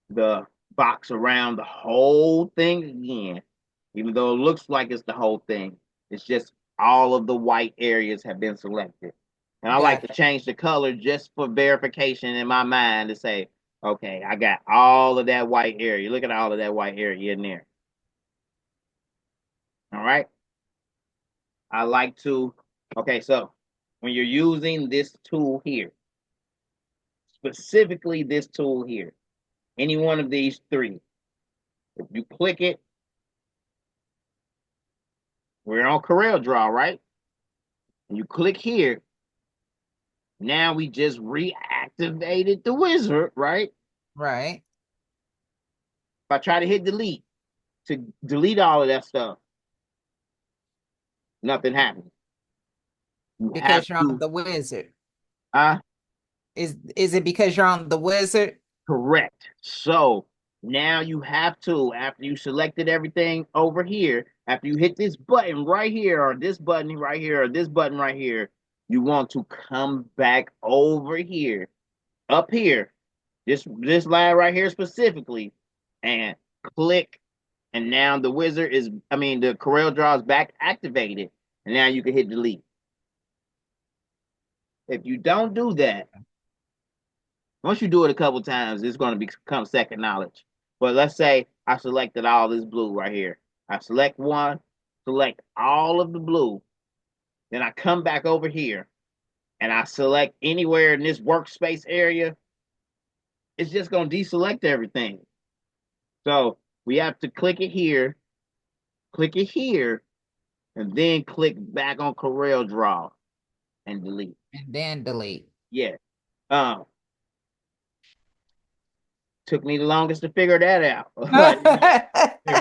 the box around the whole thing again. Even though it looks like it's the whole thing, it's just all of the white areas have been selected. And I like to Gotcha. change the color just for verification in my mind to say, okay, I got all of that white area. Look at all of that white area in there. All right. I like to, okay, so when you're using this tool here, specifically this tool here, any one of these 3, if you click it, we're on Coreldraw, right? And you click here, now we just reactivated the wizard, right? Right. If I try to hit delete to delete all of that stuff, nothing happens. You have Because you're on to, the wizard. uh, Is it because you're on the wizard? correct. So now you have to, after you selected everything over here, after you hit this button right here, or this button right here, or this button right here, you want to come back over here, up here, this line right here specifically, and click. And now the wizard is, I mean, the Coreldraw is back activated. And now you can hit delete. If you don't do that, once you do it a couple times, it's going to become second knowledge. But let's say I selected all this blue right here. I select one, select all of the blue. Then I come back over here and I select anywhere in this workspace area. It's just going to deselect everything. So we have to click it here, and then click back on Coreldraw and delete. And then delete. Yeah. Um, took me the longest to figure that out. But you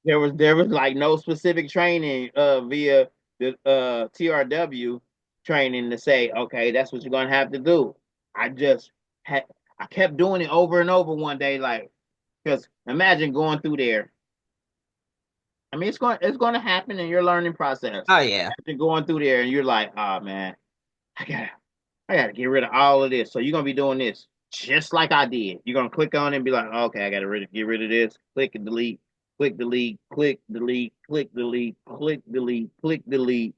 know, there was like no specific training via the TRW training to say, okay, that's what you're gonna have to do. I just had I kept doing it over and over one day, like, because imagine going through there. I mean, it's going to happen in your learning process. Oh yeah. Imagine going through there and you're like, oh man, I got I got to get rid of all of this. So you're gonna be doing this just like I did. You're gonna click on it and be like, okay, I got to get rid of this. Click and delete. Click delete. Click delete. Click delete. Click delete. Click delete.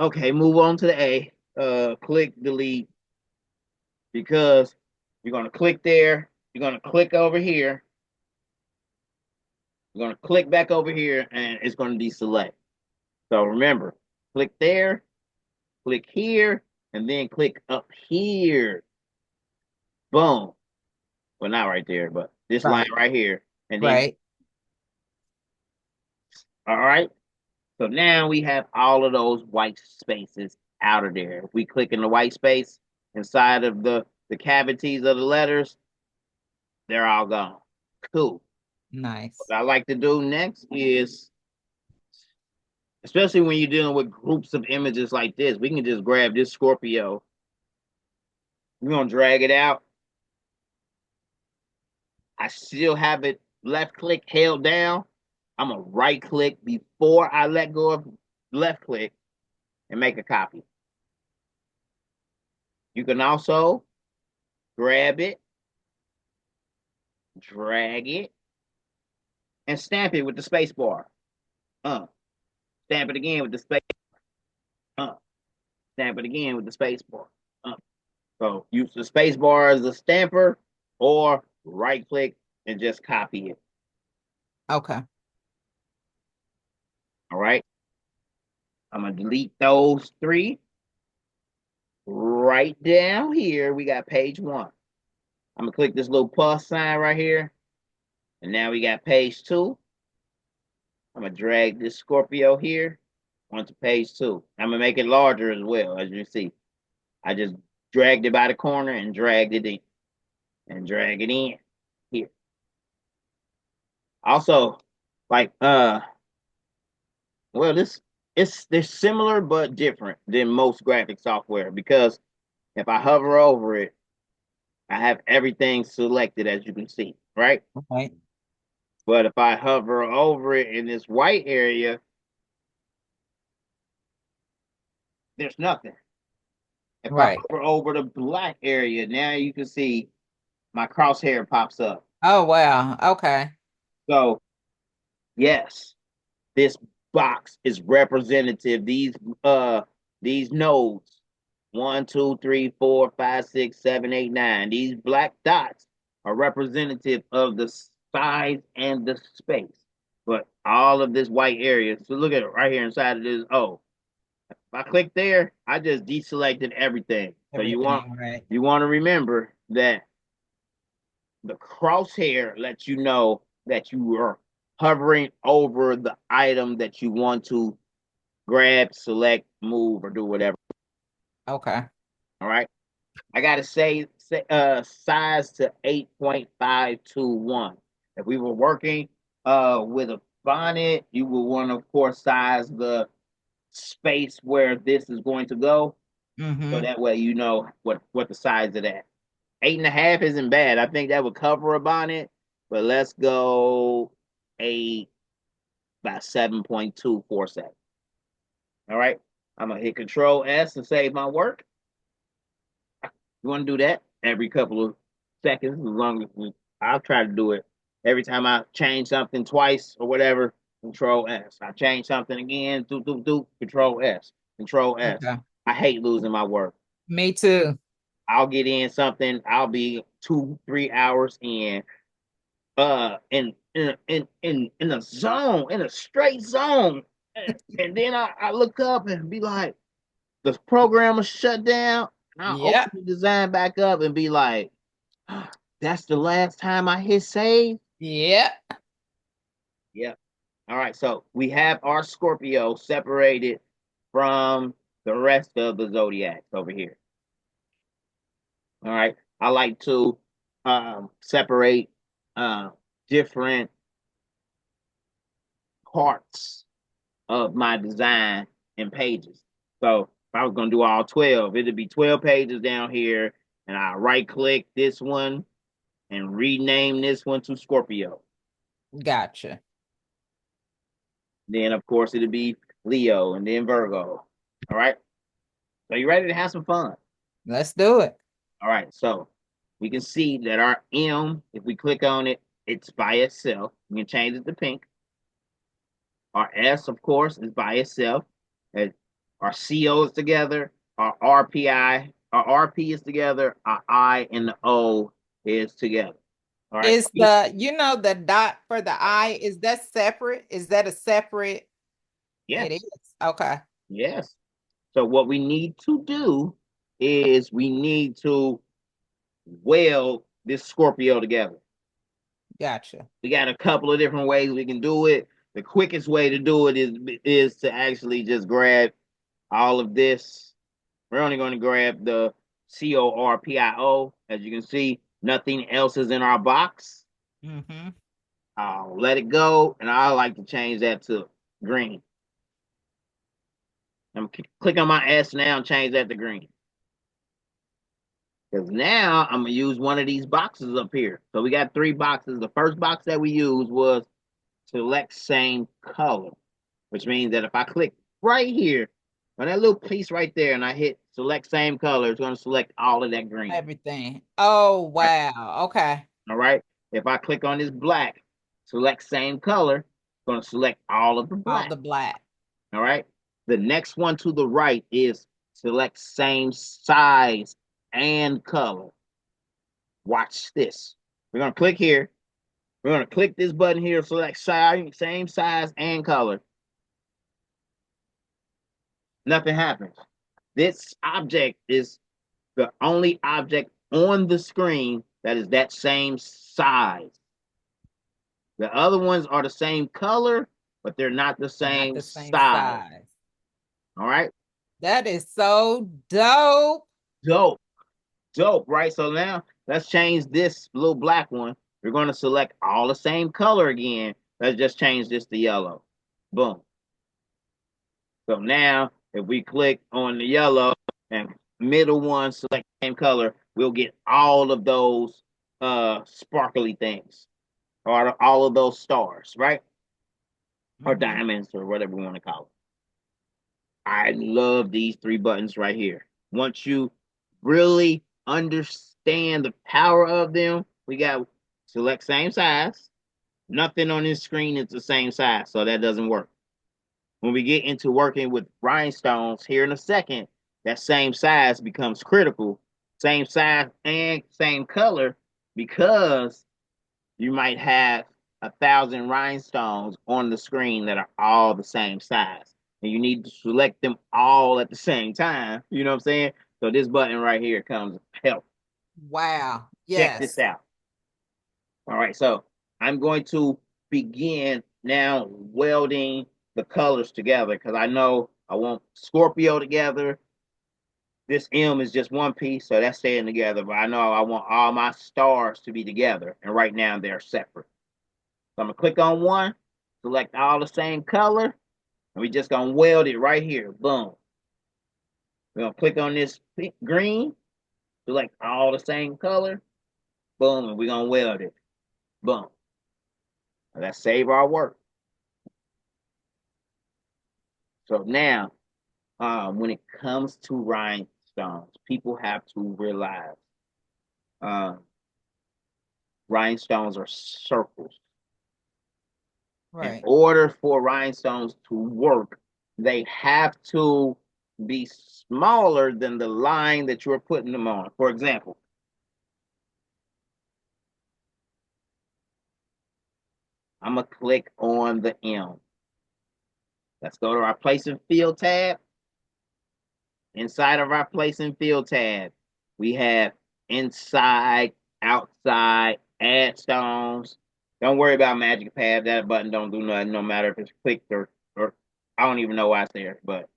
Okay, move on to the A. Click delete, because you're gonna click there. You're gonna click over here. You're gonna click back over here, and it's gonna deselect. So remember, click there, click here, and then click up here. Boom. Well, not right there, but this line Right. right here. And then, Right. all right. So now we have all of those white spaces out of there. If we click in the white space inside of the cavities of the letters, they're all gone. Cool. Nice. What I like to do next is, especially when you're dealing with groups of images like this, we can just grab this Scorpio. We're going to drag it out. I still have it left click held down. I'm going to right click before I let go of left click and make a copy. You can also grab it, drag it, and stamp it with the space bar. Stamp it again with the space. Stamp it again with the space bar. So use the space bar as a stamper, or right click and just copy it. Okay. All right. I'm gonna delete those 3. Right down here, we got page 1. I'm gonna click this little plus sign right here. And now we got page 2. I'm gonna drag this Scorpio here onto page 2. I'm gonna make it larger as well, as you see. I just dragged it by the corner and dragged it in. And drag it in here. Also, like well, they're similar but different than most graphic software because if I hover over it, I have everything selected as you can see, right? Right. But if I hover over it in this white area, there's nothing. If I Right. hover over the black area, now you can see my crosshair pops up. Oh, wow. Okay. So, yes, this box is representative. These nodes, 1, 2, 3, 4, 5, 6, 7, 8, 9. These black dots are representative of the size and the space. But all of this white area, so look at it right here inside of this. Oh, if I click there, I just deselected everything. So Everything, right. you want to remember that the crosshair lets you know that you are hovering over the item that you want to grab, select, move, or do whatever. Okay. All right. I gotta say size to 8.521. If we were working with a bonnet, you would want to, of course, size the space where this is going to go. So Mm-hmm. that way you know what the size of that. 8.5 isn't bad. I think that would cover a bonnet, but let's go 8 by 7.247. All right. I'm gonna hit Control S and save my work. You want to do that every couple of seconds, as long as I'll try to do it every time I change something twice or whatever. Control S. I change something again. Do. Control S. Control S. Okay. I hate losing my work. Me too. I'll get in something. I'll be 2, 3 hours in a zone, in a straight zone, and then I look up and be like, the program will shut down. And I'll Yep. open the design back up and be like, oh, that's the last time I hit save. Yep. Yep. All right. So we have our Scorpio separated from the rest of the zodiacs over here. All right. I like to separate uh, different parts of my design in pages. So if I was going to do all 12, it'd be 12 pages down here, and I right click this one and rename this one to Scorpio. Gotcha. Then, of course, it'd be Leo and then Virgo. All right. So you ready to have some fun? Let's do it. All right. So we can see that our M, if we click on it, it's by itself. We can change it to pink. Our S, of course, is by itself. Our CO is together. Our RP is together. Our I and the O is together. All right. Is the dot for the I, is that separate? Is that a separate? It is. Yes. Okay. Yes. So what we need to do is we need to weld this Scorpio together. Gotcha. We got a couple of different ways we can do it. The quickest way to do it is to actually just grab all of this. We're only going to grab the CORPIO. As you can see, nothing else is in our box. Mm-hmm. I'll let it go, and I like to change that to green. I'm click on my S now and change that to green. Because now I'm going to use one of these boxes up here. So we got 3 boxes. The first box that we used was select same color, which means that if I click right here on that little piece right there and I hit select same color, it's going to select all of that green. Everything. Oh, Right? wow. Okay. All right. If I click on this black, select same color, it's going to select all of the All black. the black. All right. The next one to the right is select same size and color. Watch this. We're going to click here. We're going to click this button here, select size, same size and color. Nothing happens. This object is the only object on the screen that is that same size. The other ones are the same color, but they're not the They're not same the same size. size. All right. That is so dope. Dope. Dope, right? So now let's change this little black one. We're going to select all the same color again. Let's just change this to yellow. Boom. So now if we click on the yellow and middle one, select the same color, we'll get all of those sparkly things or all of those stars, right? Or diamonds or whatever we want to call it. I love these three buttons right here. Once you really understand the power of them, we got select same size. Nothing on this screen is the same size, so that doesn't work. When we get into working with rhinestones here in a second, that same size becomes critical. Same size and same color, because you might have 1,000 rhinestones on the screen that are all the same size. And you need to select them all at the same time. You know what I'm saying? So this button right here comes help. Wow. Check this Yes. out. All right, so I'm going to begin now welding the colors together, because I know I want Scorpio together. This M is just one piece, so that's staying together. But I know I want all my stars to be together, and right now they're separate. So I'm gonna click on one, select all the same color, and we just gonna weld it right here. Boom. We're gonna click on this green, select all the same color, boom, and we're gonna weld it. Boom. Let's save our work. So now, when it comes to rhinestones, people have to realize rhinestones are circles. In Right. order for rhinestones to work, they have to be smaller than the line that you're putting them on. For example, I'm going to click on the M. Let's go to our place and field tab. Inside of our place and field tab, we have inside, outside, add stones. Don't worry about magic pad. That button don't do nothing, no matter if it's clicked or I don't even know why it's there. But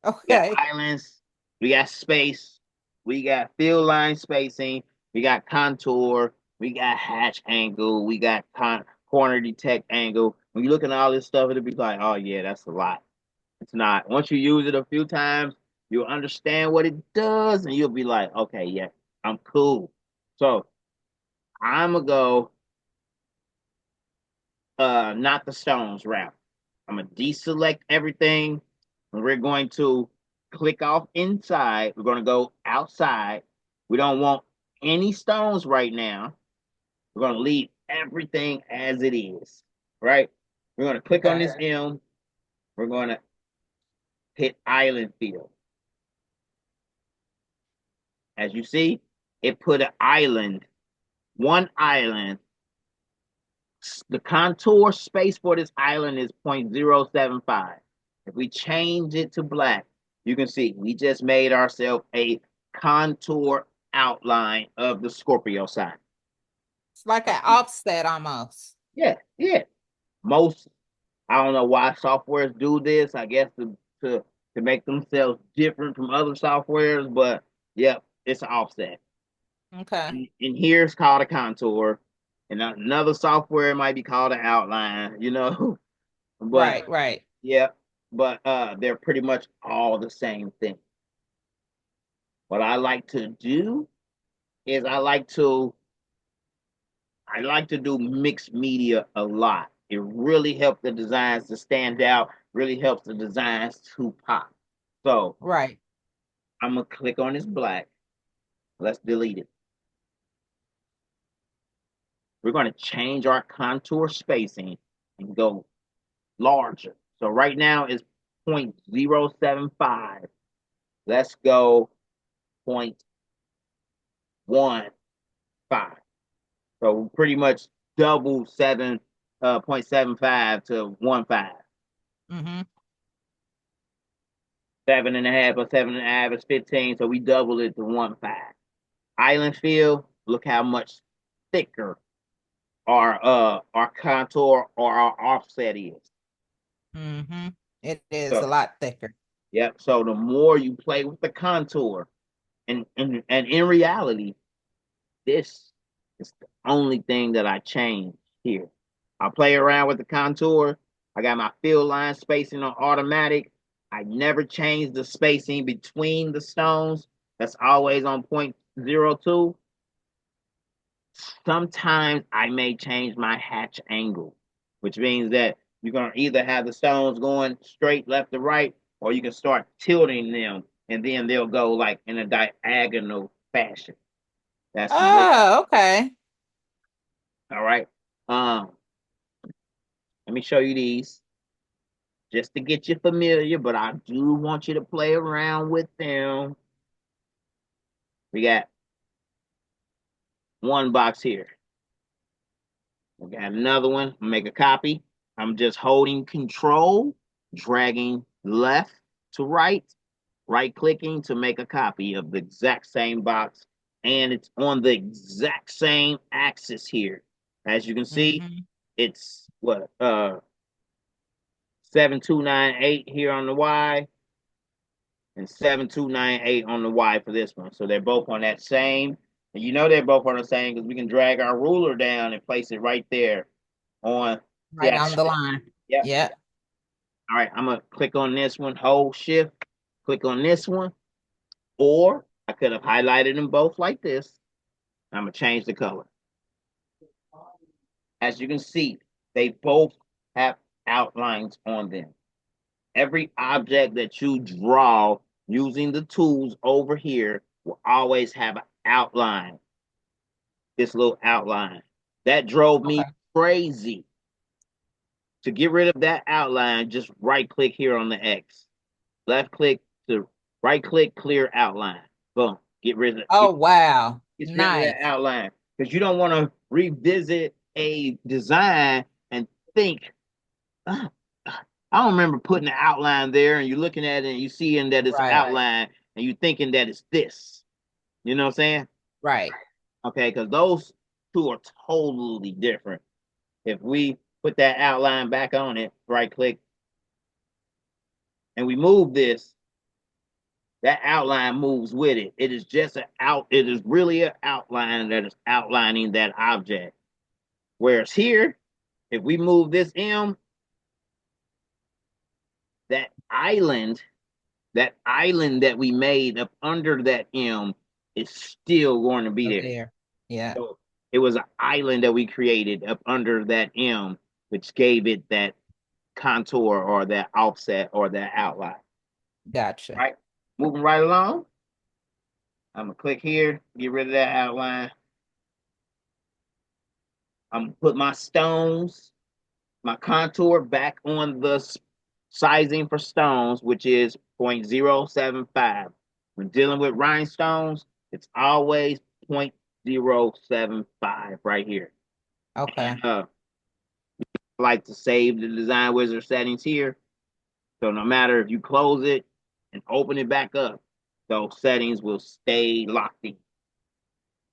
we got Okay. islands, we got space, we got field line spacing, we got contour, we got hatch angle, we got corner detect angle. When you look at all this stuff, it'll be like, oh yeah, that's a lot. It's not. Once you use it a few times, you'll understand what it does, and you'll be like, okay, yeah, I'm cool. So I'm gonna go not the stones route. I'm gonna deselect everything, and we're going to click off inside. We're gonna go outside. We don't want any stones right now. We're gonna leave everything as it is, right? We're gonna click on Okay. this M. We're gonna hit island field. As you see, it put an island, one island. The contour space for this island is 0.075. If we change it to black, you can see we just made ourselves a contour outline of the Scorpio sign. It's like an offset almost. Yeah, yeah. Most, I don't know why softwares do this. I guess to make themselves different from other softwares, but yep, it's an offset. Okay. And here's called a contour, and another software might be called an outline, you know. But Right, right. yeah, but they're pretty much all the same thing. What I like to do is I like to do mixed media a lot. It really helps the designs to stand out, really helps the designs to pop. So Right. I'm gonna click on this black. Let's delete it. We're gonna change our contour spacing and go larger. So right now it's 0.075. Let's go 0.15. So pretty much double 0.75 to 1.5. Mm-hmm. 7.5 or 7.5 is 15. So we doubled it to 1.5. Island field, look how much thicker our contour or our offset is. Mm-hmm. It is a So lot thicker. yep. So the more you play with the contour, and in reality, this is the only thing that I change here. I play around with the contour. I got my fill line spacing on automatic. I never change the spacing between the stones. That's always on 0.02. Sometimes I may change my hatch angle, which means that you're going to either have the stones going straight left to right, or you can start tilting them, and then they'll go like in a diagonal fashion. That's the way. Oh, okay. All right. Um, Let me show you these just to get you familiar, but I do want you to play around with them. We got one box here. We got another one. Make a copy. I'm just holding control, dragging left to right, right clicking to make a copy of the exact same box. And it's on the exact same axis here. As you can see, Mm-hmm. it's what 7298 here on the Y and 7298 on the Y for this one. So they're both on that same. And you know they're both on the same because we can drag our ruler down and place it right there on. Right Yeah. on the line. Yep. Yeah. All right. I'm going to click on this one, hold shift, click on this one. Or I could have highlighted them both like this. I'm going to change the color. As you can see, they both have outlines on them. Every object that you draw using the tools over here will always have an outline. This little outline. That drove me Okay. crazy. To get rid of that outline, just right click here on the X. Left click to right click, clear outline. Boom. Get rid of Oh, wow. that Nice. outline. Because you don't want to revisit a design and think, "Ah, I don't remember putting the outline there," and you're looking at it and you seeing that it's an Right. outline and you thinking that it's this. You know what I'm saying? Right. Okay, because those two are totally different. If we put that outline back on it, right click, and we move this, that outline moves with it. It is just it is really an outline that is outlining that object. Whereas here, if we move this M, that island that island that we made up under that M is still going to be Up there. there. Yeah. So it was an island that we created up under that M, which gave it that contour or that offset or that outline. Gotcha. Right? Moving right along. I'm gonna click here, get rid of that outline. I'm gonna put my stones, my contour back on the sizing for stones, which is 0.075. When dealing with rhinestones, it's always 0.075 right here. Okay. And I like to save the design wizard settings here. So no matter if you close it and open it back up, those settings will stay locked in.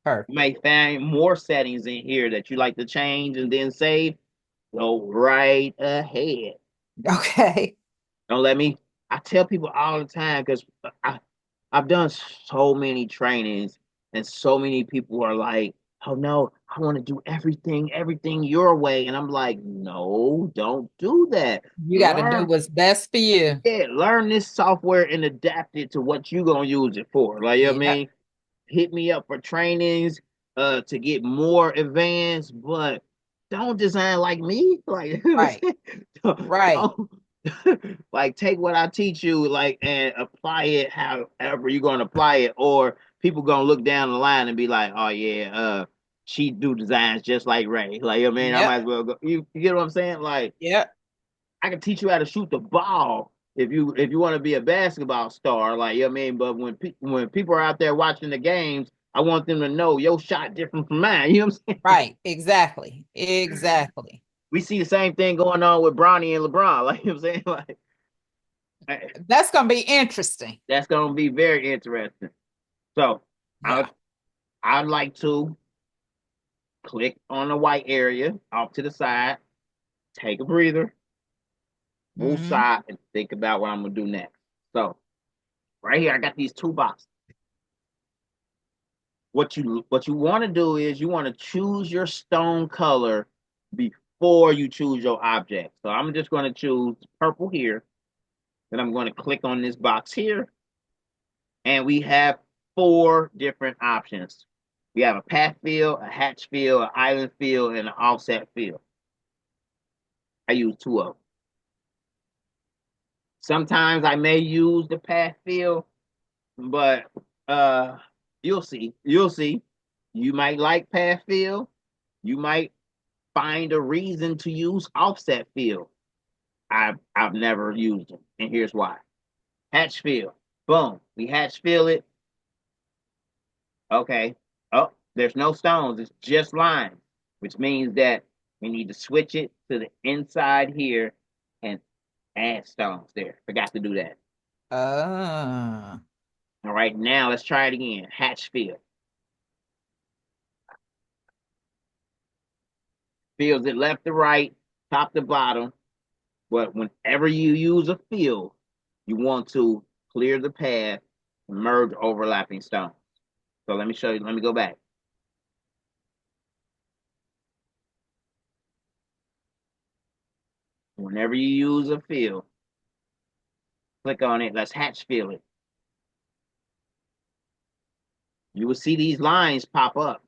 You may Perfect. find more settings in here that you like to change and then save. Go right ahead. Okay. Don't let me. I tell people all the time because I've done so many trainings and so many people are like, "Oh no, I want to do everything your way," and I'm like, "No, don't do that. You got to do Learn, what's best for you. yeah, learn this software and adapt it to what you gonna use it for." Like, you know what I Yeah. mean? Hit me up for trainings to get more advanced, but don't design like me. Like, Right. Right. don't like take what I teach you, like, and apply it however you're gonna apply it, or people gonna look down the line and be like, "Oh yeah, she do designs just like Ray." Like, I mean, I Yep. might as well go. You get what I'm saying? Like, Yep. I can teach you how to shoot the ball if you want to be a basketball star, like, you know what I mean. But when people are out there watching the games, I want them to know your shot different from mine. You know what I'm saying? Right. Exactly. Exactly. We see the same thing going on with Bronny and LeBron. Like, you know what I'm saying? Like, That's going to be interesting. that's gonna be very interesting. So I Yeah. I'd like to. click on the white area off to the side, take a breather, move side, and think about what I'm gonna do next. So right here, I got these two boxes. What you want to do is you want to choose your stone color before you choose your object. So I'm just going to choose purple here. Then I'm going to click on this box here. And we have 4 different options. We have a path fill, a hatch fill, an island fill, and an offset fill. I use 2 of them. Sometimes I may use the path fill, but you'll see. You'll see. You might like path fill. You might find a reason to use offset fill. I've never used them, and here's why. Hatch fill. Boom. We hatch fill it. Okay. Oh, there's no stones. It's just lines, which means that we need to switch it to the inside here and add stones there. Forgot to do that. All right, now let's try it again. Hatch fill. Fills it left to right, top to bottom. But whenever you use a fill, you want to clear the path and merge overlapping stones. So let me show you. Let me go back. Whenever you use a fill, click on it. Let's hatch fill it. You will see these lines pop up.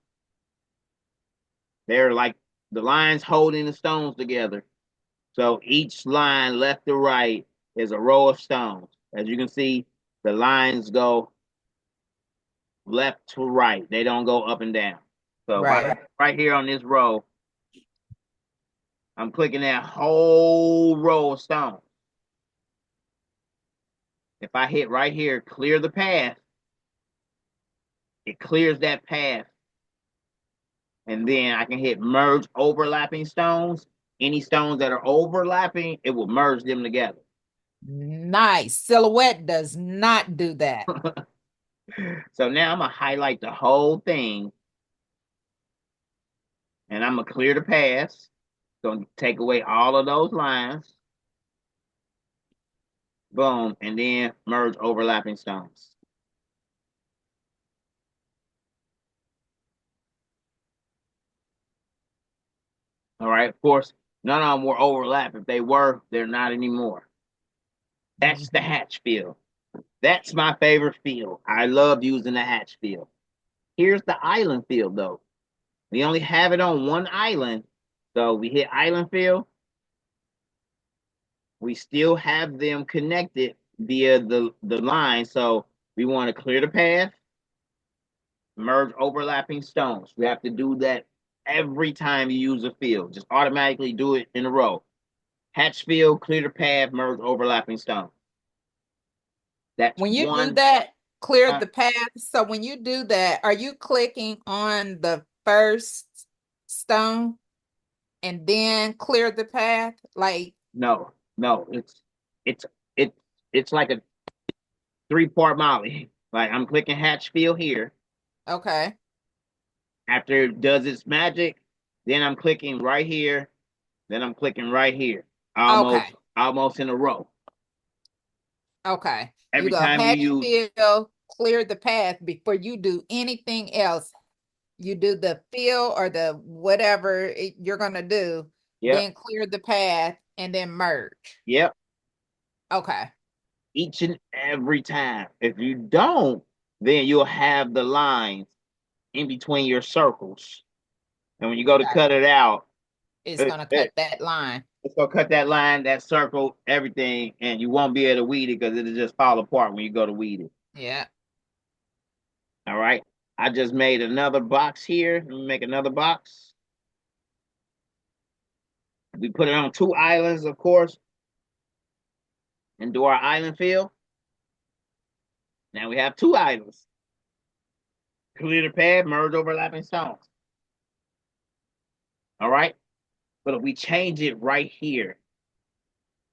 They're like the lines holding the stones together. So each line left to right is a row of stones. As you can see, the lines go left to right. They don't go up and down. So right here on this row, I'm clicking that whole row of stones. If I hit right here, clear the path, it clears that path. And then I can hit merge overlapping stones. Any stones that are overlapping, it will merge them together. Nice. Silhouette does not do that. So now I'm going to highlight the whole thing. And I'm going to clear the paths. Going to take away all of those lines. Boom. And then merge overlapping stones. All right. Of course, none of them were overlap. If they were, they're not anymore. That's the hatch fill. That's my favorite fill. I love using the hatch fill. Here's the island fill, though. We only have it on one island. So we hit island fill. We still have them connected via the line. So we want to clear the path, merge overlapping stones. We have to do that every time you use a fill. Just automatically do it in a row. Hatch fill, clear the path, merge overlapping stones. That's when you one. do that, clear the path. So when you do that, are you clicking on the first stone and then clear the path? Like No, it's like a 3-part molly. Like I'm clicking hatch fill here. okay. After it does its magic, then I'm clicking right here. Then I'm clicking right here. Almost in a row. Okay. Every You go time hatch you use, fill, clear the path before you do anything else. You do the fill or the whatever you're gonna do, yep, then clear the path and then merge. yep, Okay. each and every time. If you don't, then you'll have the lines in between your circles. And when you go to cut it out, It's gonna cut that line. it's gonna cut that line, that circle, everything, and you won't be able to weed it because it'll just fall apart when you go to weed it. Yeah. All right. I just made another box here. Let me make another box. We put it on 2 islands, of course, and do our island fill. Now we have 2 islands. Clear the pad, merge overlapping stones. All right. But if we change it right here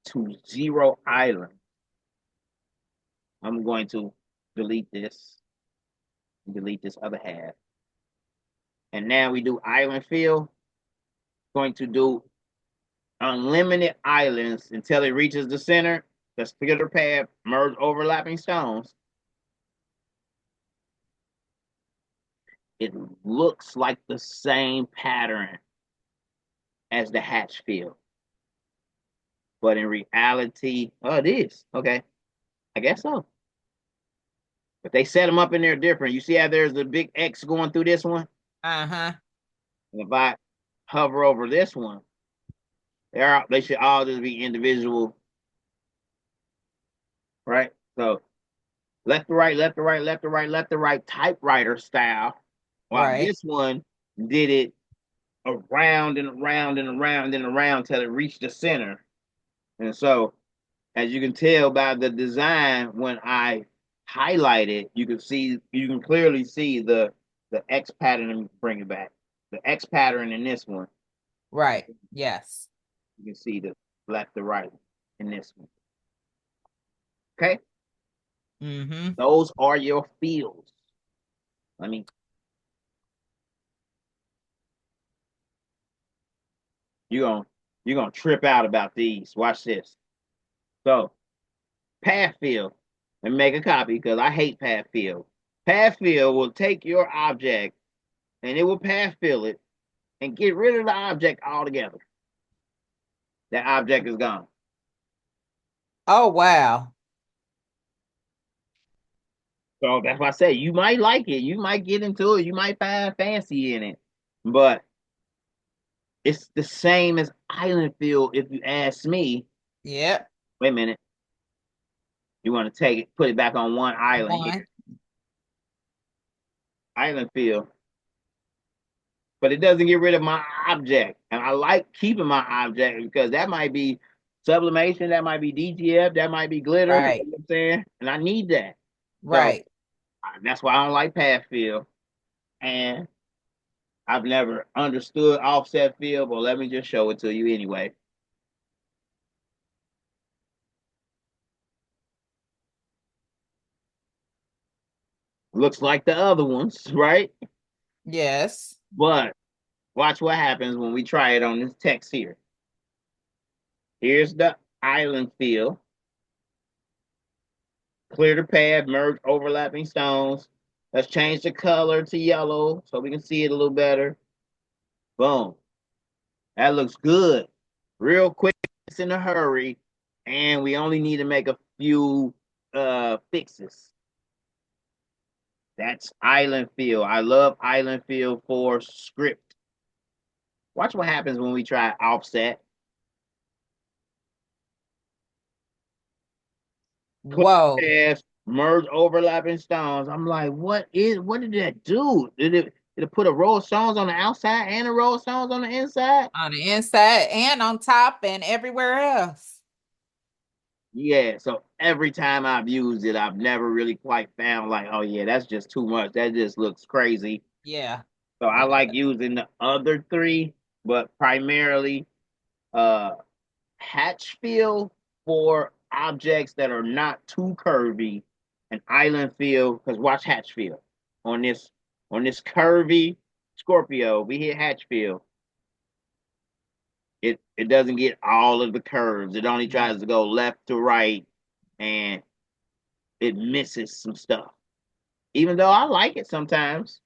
to 0 island, I'm going to delete this other half. And now we do island fill. Going to do unlimited islands until it reaches the center. The splitter pad, merge overlapping stones. It looks like the same pattern as the hatch fill. But in reality, oh, it is. Okay. I guess so. But they set them up in there different. You see how there's a big X going through this one? Uh-huh. And if I hover over this one, they should all just be individual, right? So left to right, left to right, left to right, left to right, typewriter style. While Right. this one did it around and around and around and around till it reached the center. And so, as you can tell by the design, when I highlight it, you can clearly see the X pattern. And bring it back. The X pattern in this one. Right. Yes. You can see the left to right in this one. Okay. Mm-hmm. Those are your fields. Let me. You're gonna trip out about these. Watch this. So path fill. Let me make a copy because I hate path fill. Path fill will take your object and it will path fill it and get rid of the object altogether. That object is gone. Oh, wow. So that's why I say you might like it. You might get into it. You might find fancy in it. But it's the same as island fill if you ask me. Yep. Wait a minute. You want to take it, put it back on one island One. here. Island fill. But it doesn't get rid of my object. And I like keeping my object because that might be sublimation, that might be DTF, that might be glitter. You know Right. what I'm saying? And I need that. So Right. that's why I don't like path fill. And I've never understood offset fill, but let me just show it to you anyway. Looks like the other ones, right? Yes. But watch what happens when we try it on this text here. Here's the island fill. Clear the pad, merge overlapping stones. Let's change the color to yellow so we can see it a little better. Boom. That looks good. Real quick, it's in a hurry. And we only need to make a few fixes. That's island fill. I love island fill for script. Watch what happens when we try offset. Whoa. Pass, merge overlapping stones. I'm like, what did that do? Did it put a row of stones on the outside and a row of stones on the inside? On the inside and on top and everywhere else. Yeah, so every time I've used it, I've never really quite found like, oh yeah, that's just too much. That just looks crazy. Yeah. So I It like does. using the other three, but primarily uh hatch fill for objects that are not too curvy, and island fill because watch hatch fill on this curvy Scorpio. We hit hatch fill. It doesn't get all of the curves. It only tries to go left to right, and it misses some stuff. Even though I like it sometimes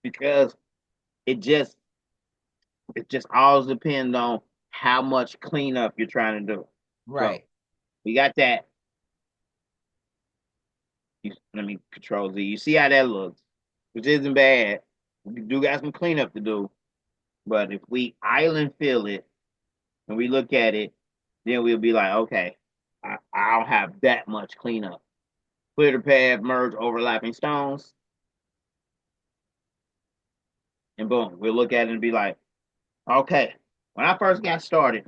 because it just it just always depends on how much cleanup you're trying to do. So Right. we got that. Let me control Z. You see how that looks, which isn't bad. We do got some cleanup to do, but if we island fill it and we look at it, then we'll be like, okay, I don't have that much cleanup. Clear the pad, merge overlapping stones, and boom, we'll look at it and be like, okay. When I first got started,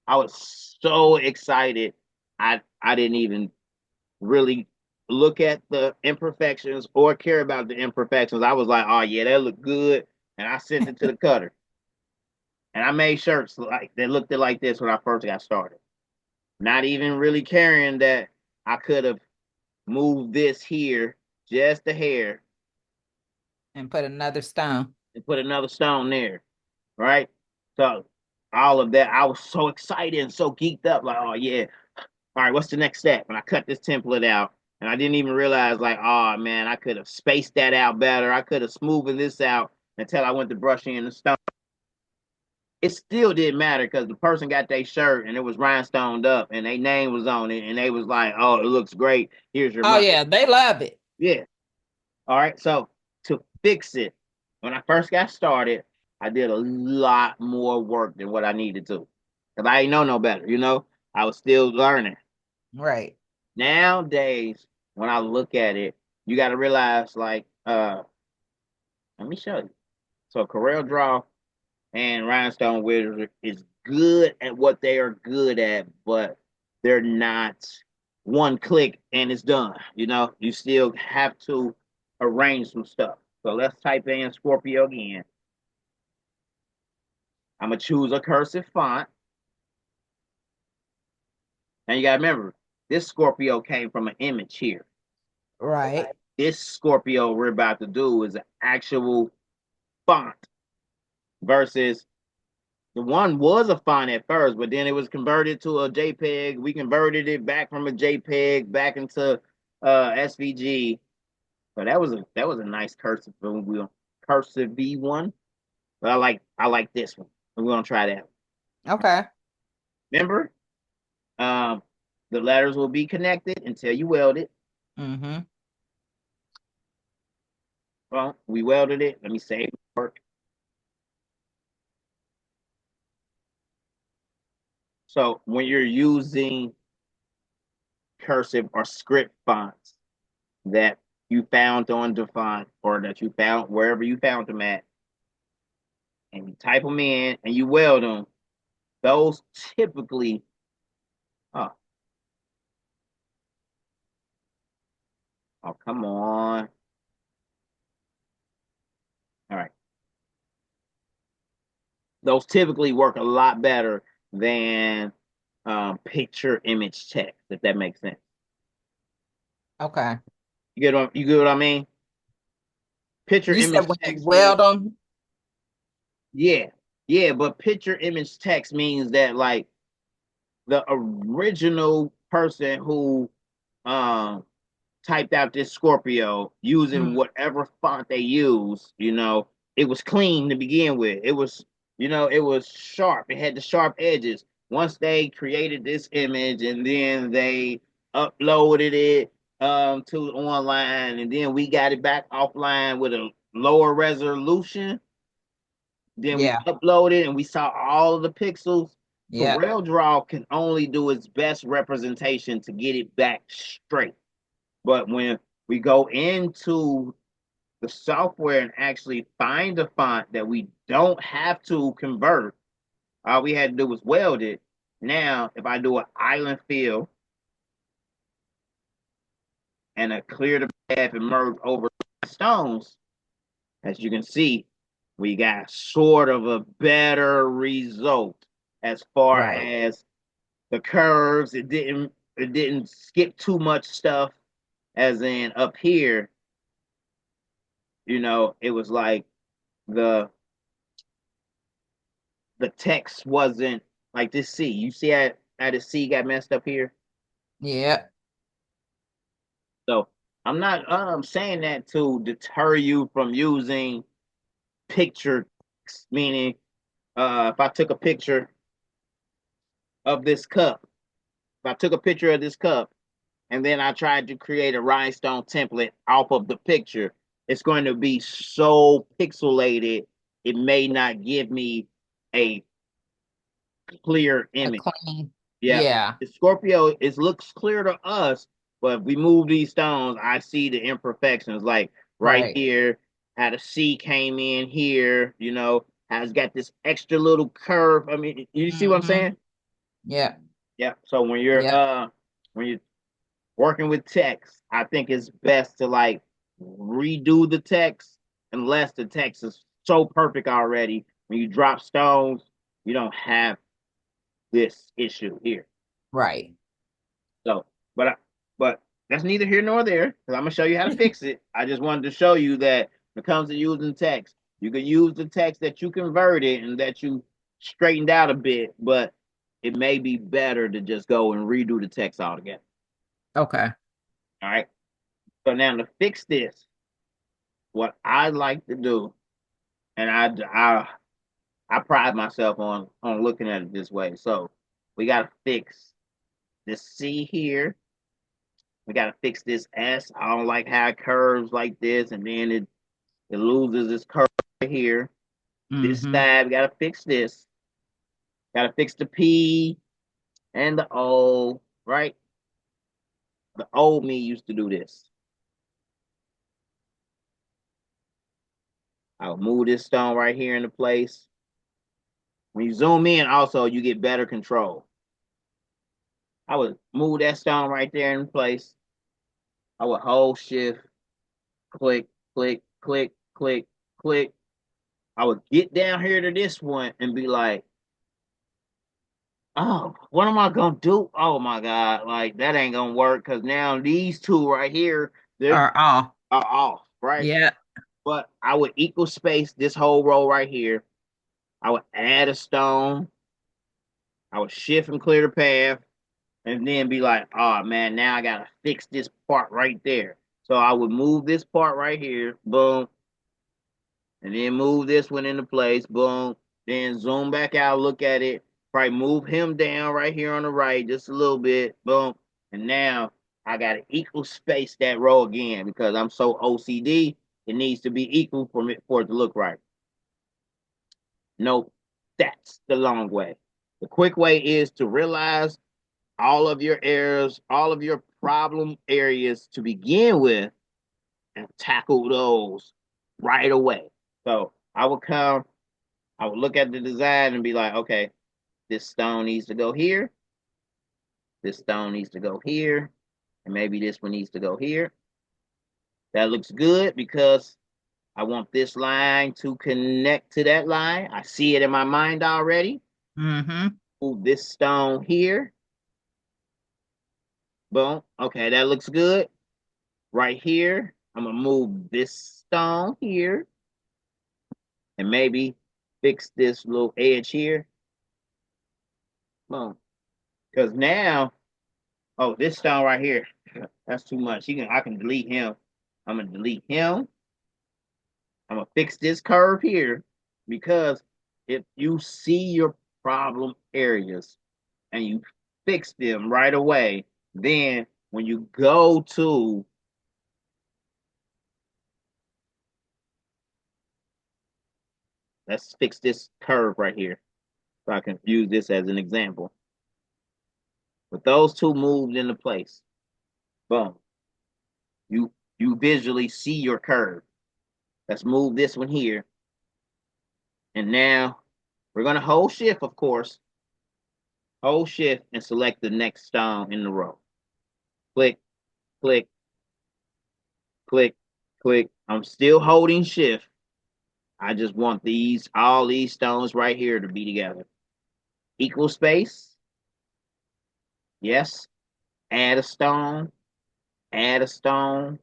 I was so excited. I didn't even really look at the imperfections or care about the imperfections. I was like, oh yeah, that looked good. And I sent it to the cutter. And I made shirts like that looked like this when I first got started. Not even really caring that I could have moved this here just a hair And put another stone. and put another stone there, right? So all of that, I was so excited and so geeked up, like, oh yeah, all right, what's the next step? And I cut this template out, and I didn't even realize, like, oh man, I could have spaced that out better. I could have smoothed this out until I went to brushing in the stone. It still didn't matter because the person got their shirt and it was rhinestoned up and their name was on it, and they was like, oh, it looks great. Here's your Oh money. yeah, they love it. Yeah. All right. So to fix it, when I first got started, I did a lot more work than what I needed to. Because I didn't know no better, you know? I was still learning. Right. Nowadays, when I look at it, you got to realize, like, let me show you. So Coreldraw and Rhinestone Wizard is good at what they are good at, but they're not one click and it's done. You know, you still have to arrange some stuff. So let's type in Scorpio again. I'm gonna choose a cursive font. And you gotta remember, this Scorpio came from an image here. Right. This Scorpio we're about to do is an actual font versus the one was a font at first, but then it was converted to a JPEG. We converted it back from a JPEG back into SVG. So that was a nice cursive V one. But I like this one. We're gonna try that. Okay. Remember, um, the letters will be connected until you weld it. Mm-hmm. Well, we welded it. Let me save work. So when you're using cursive or script fonts that you found on Defont or that you found wherever you found them at, and you type them in and you weld them, those typically, oh, oh, come on. All right. Those typically work a lot better than picture image text, if that makes sense. Okay. You get what I mean? Picture You said image when you text means weld them. yeah, yeah, but picture image text means that like the original person who um typed out this Scorpio using Mm. whatever font they use, you know, it was clean to begin with. It was, you know, it was sharp. It had the sharp edges. Once they created this image and then they uploaded it to online and then we got it back offline with a lower resolution, then we Yeah. uploaded and we saw all of the pixels. Yeah. CorelDRAW can only do its best representation to get it back straight. But when we go into the software and actually find a font that we don't have to convert, all we had to do was weld it. Now, if I do an island fill and a clear the path and merge over stones, as you can see, we got sort of a better result as far Right. as the curves. It didn't skip too much stuff, as in up here, you know, it was like the the text wasn't like this C. You see how the C got messed up here? Yeah. So I'm not saying that to deter you from using picture text, meaning if I took a picture of this cup, if I took a picture of this cup and then I tried to create a rhinestone template off of the picture, it's going to be so pixelated, it may not give me a clear A image. clean. Yeah, Yeah. the Scorpio, it looks clear to us, but if we move these stones, I see the imperfections. Like right Right. here, how the C came in here, you know, how it's got this extra little curve. I mean, you see what I'm Mm-hmm. saying? Yeah. Yeah. So Yeah. when you're working with text, I think it's best to like redo the text unless the text is so perfect already. When you drop stones, you don't have this issue here. Right. So, but that's neither here nor there because I'm gonna show you how to fix it. I just wanted to show you that when it comes to using text, You can use the text that you converted and that you straightened out a bit, but it may be better to just go and redo the text altogether. Okay. All right. So now to fix this, what I like to do, and I pride myself on looking at it this way. So we gotta fix this C here. We gotta fix this S. I don't like how it curves like this, and then it loses its curve right here. This Mm-hmm. side, we gotta fix this. Gotta fix the P and the O, right? The old me used to do this. I would move this stone right here into place. When you zoom in, also, you get better control. I would move that stone right there in place. I would hold shift, click, click, click, click, click. I would get down here to this one and be like, oh, what am I gonna do? Oh my God, like that ain't gonna work because now these two right here, they Or off. are off, right? Yeah. But I would equal space this whole row right here. I would add a stone. I would shift and clear the path, and then be like, oh man, now I gotta fix this part right there. So I would move this part right here, boom, and then move this one into place, boom. Then zoom back out, look at it, probably move him down right here on the right just a little bit, boom. And now I gotta equal space that row again because I'm so OCD. It needs to be equal for it to look right. Nope, that's the long way. The quick way is to realize all of your errors, all of your problem areas to begin with, and tackle those right away. So I would look at the design and be like, okay, this stone needs to go here. This stone needs to go here. And maybe this one needs to go here. That looks good because I want this line to connect to that line. I see it in my mind already. Mm-hmm. Move this stone here. Boom. Okay, that looks good. Right here, I'm going to move this stone here and maybe fix this little edge here. Boom. Because now, oh, this stone right here, that's too much. I can delete him. I'm going to delete him. I'm going to fix this curve here because if you see your problem areas and you fix them right away, then when you go to let's fix this curve right here so I can use this as an example. With those two moved into place, boom, you visually see your curve. Let's move this one here. And now we're going to hold shift, of course. Hold shift and select the next stone in the row. Click, click, click, click. I'm still holding shift. I just want all these stones right here to be together. Equal space. Yes. Add a stone. Add a stone.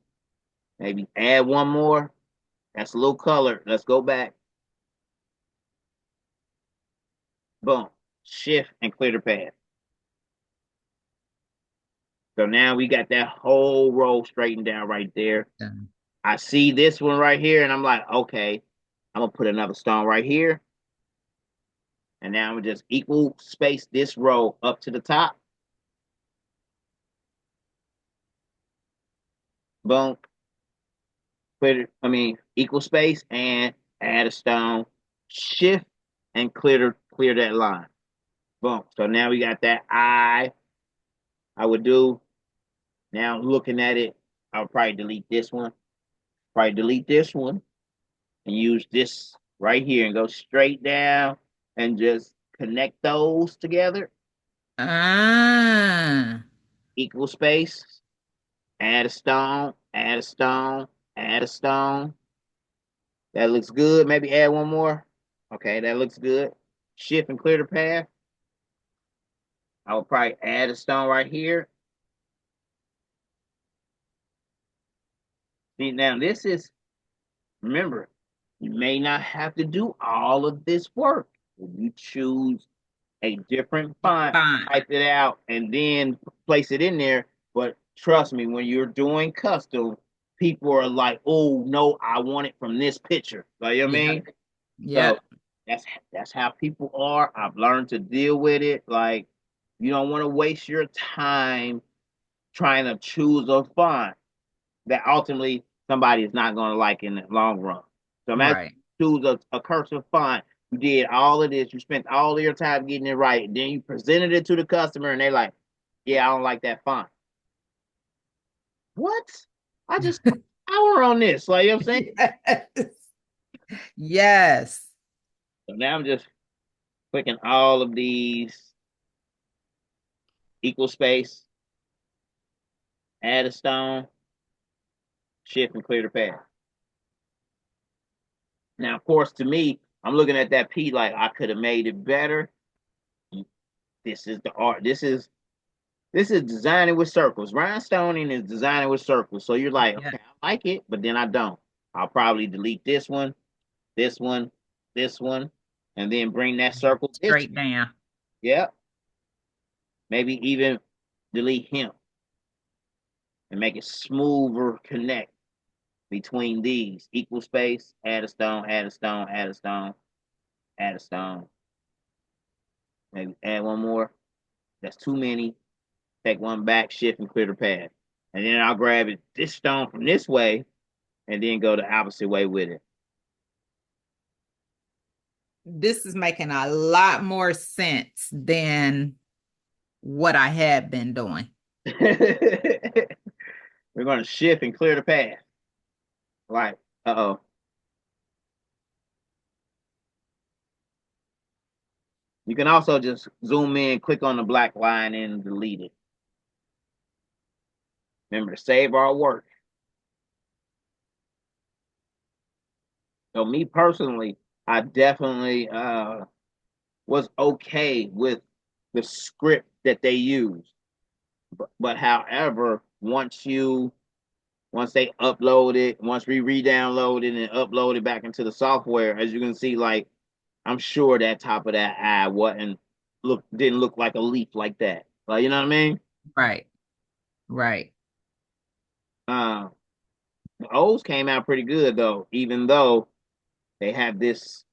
Maybe add one more. That's a little color. Let's go back. Boom. Shift and clear the path. So now we got that whole row straightened down right there. Done. I see this one right here, and I'm like, okay, I'm gonna put another stone right here. And now we just equal space this row up to the top. Boom. Equal space and add a stone. Shift and clear that line. Boom. So now we got that I would do. Now looking at it, I'll probably delete this one. Probably delete this one and use this right here and go straight down and just connect those together. Ah. Equal space. Add a stone. Add a stone. Add a stone. That looks good. Maybe add one more. Okay, that looks good. Shift and clear the path. I will probably add a stone right here. See, now this is, remember, You may not have to do all of this work. If you choose a different font, Fine. type it out, and then place it in there. But trust me, when you're doing custom, people are like, "Oh no, I want it from this picture." Like, you know what I Yeah. mean? Yeah. So that's how people are. I've learned to deal with it. Like, you don't want to waste your time trying to choose a font that ultimately somebody is not going to like in the long run. So imagine Right. you choose a cursive font. You did all of this. You spent all of your time getting it right. And then you presented it to the customer, and they're like, "Yeah, I don't like that font." What? I just spent an hour on this. Like, you know what I'm saying? Yes. Yes. So now I'm just clicking all of these equal space, add a stone, shift, and clear the path. Now, of course, to me, I'm looking at that P like I could have made it better. This is the art. This is designing with circles. Rhinestoning is designing with circles. So you're like, Yeah. okay, I like it, but then I don't. I'll probably delete this one, this one, this one, and then bring that circle this Straight way. down. Yep. Maybe even delete him and make it smoother connect between these. Equal space, add a stone, add a stone, add a stone, add a stone. Maybe add one more. That's too many. Take one back, shift, and clear the path. And then I'll grab it this stone from this way and then go the opposite way with it. This is making a lot more sense than what I had been doing. We're going to shift and clear the path. Like, uh-oh. You can also just zoom in, click on the black line, and delete it. Remember to save our work. So me personally, I definitely was okay with the script that they use. But however, once they upload it, once we re-download it and upload it back into the software, as you can see, like I'm sure that top of that eye didn't look like a leaf like that. Like, you know what I mean? Right. Right. Uh, the O's came out pretty good though, even though they have this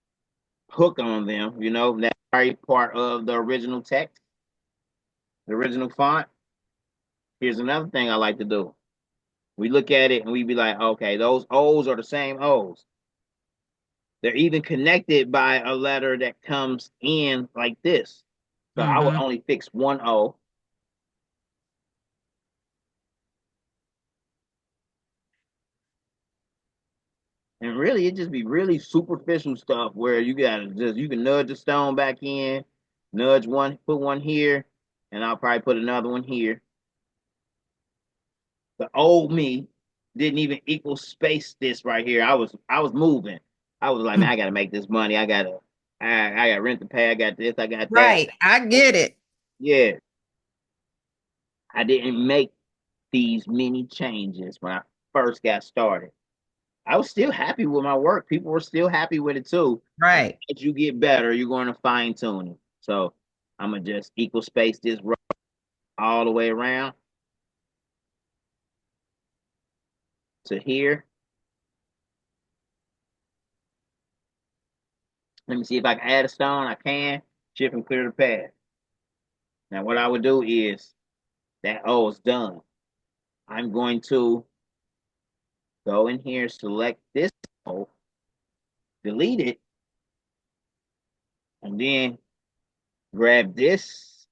hook on them. You know, that's very part of the original text, the original font. Here's another thing I like to do. We look at it and we be like, okay, those O's are the same O's. They're even connected by a letter that comes in like this. So I would Mm-hmm. only fix one O. And really, it just be really superficial stuff where you can nudge the stone back in, nudge one, put one here, and I'll probably put another one here. The old me didn't even equal space this right here. I was moving. I was like, man, I gotta make this money. I gotta rent the pay. I got this. I got that. Right. I get it. Yeah, I didn't make these many changes when I first got started. I was still happy with my work. People were still happy with it too. But Right. as you get better, you're going to fine tune it. So I'm gonna just equal space this row all the way around to here. Let me see if I can add a stone. I can. Shift and clear the path. Now what I would do is that O is done. I'm going to go in here, select this O, delete it, and then grab this,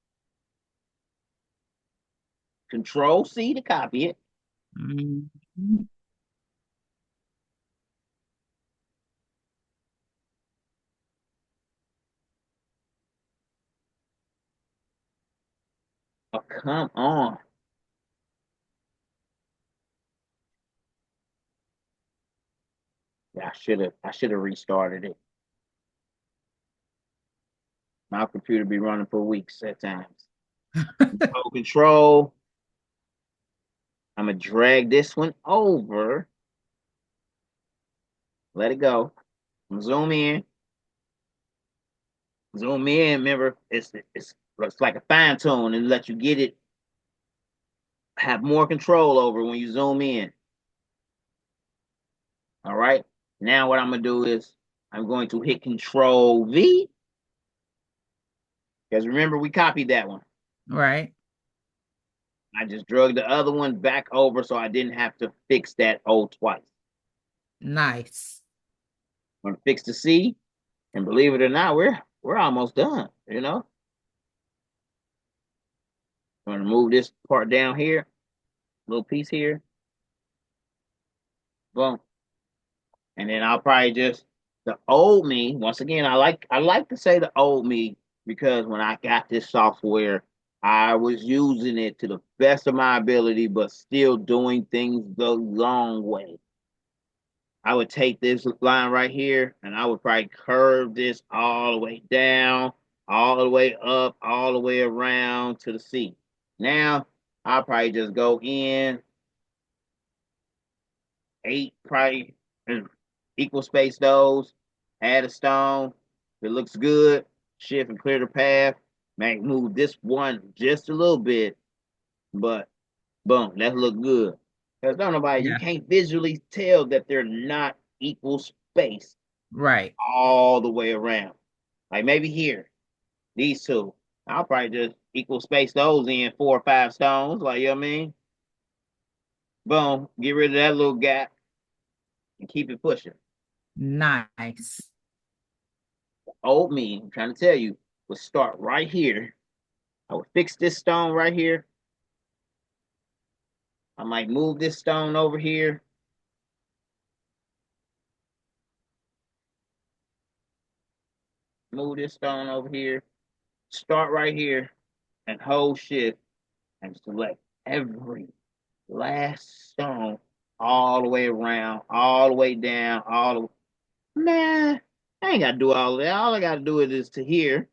Control C to copy it. Mhm. Oh, come on. Yeah, I should have restarted it. My computer be running for weeks at times. Control. I'm gonna drag this one over. Let it go. Zoom in. Zoom in. Remember, it's like a fine tune and let you get it, have more control over when you zoom in. All right. Now what I'm gonna do is I'm going to hit Control V, because remember we copied that one. Right. I just drug the other one back over so I didn't have to fix that O twice. Nice. I'm gonna fix the C, and believe it or not, we're almost done. I'm gonna move this part down here, little piece here, boom, and then I'll probably just the old me. Once again, I like to say the old me because when I got this software, I was using it to the best of my ability, but still doing things the long way. I would take this line right here and I would probably curve this all the way down, all the way up, all the way around to the C. Now, I'll probably just go in 8, probably, and equal space those, add a stone. If it looks good, shift and clear the path. Might move this one just a little bit, but boom, that look good. Because don't nobody, you Yeah. can't visually tell that they're not equal space Right. all the way around. Like maybe here, these two. I'll probably just equal space those in 4 or 5 stones. Like, you know what I mean? Boom, get rid of that little gap and keep it pushing. Nice. Old me, I'm trying to tell you, would start right here. I would fix this stone right here. I might move this stone over here. Move this stone over here. Start right here and hold shift and select every last stone all the way around, all the way down, all the man. I ain't gotta do all of that. All I gotta do is to here.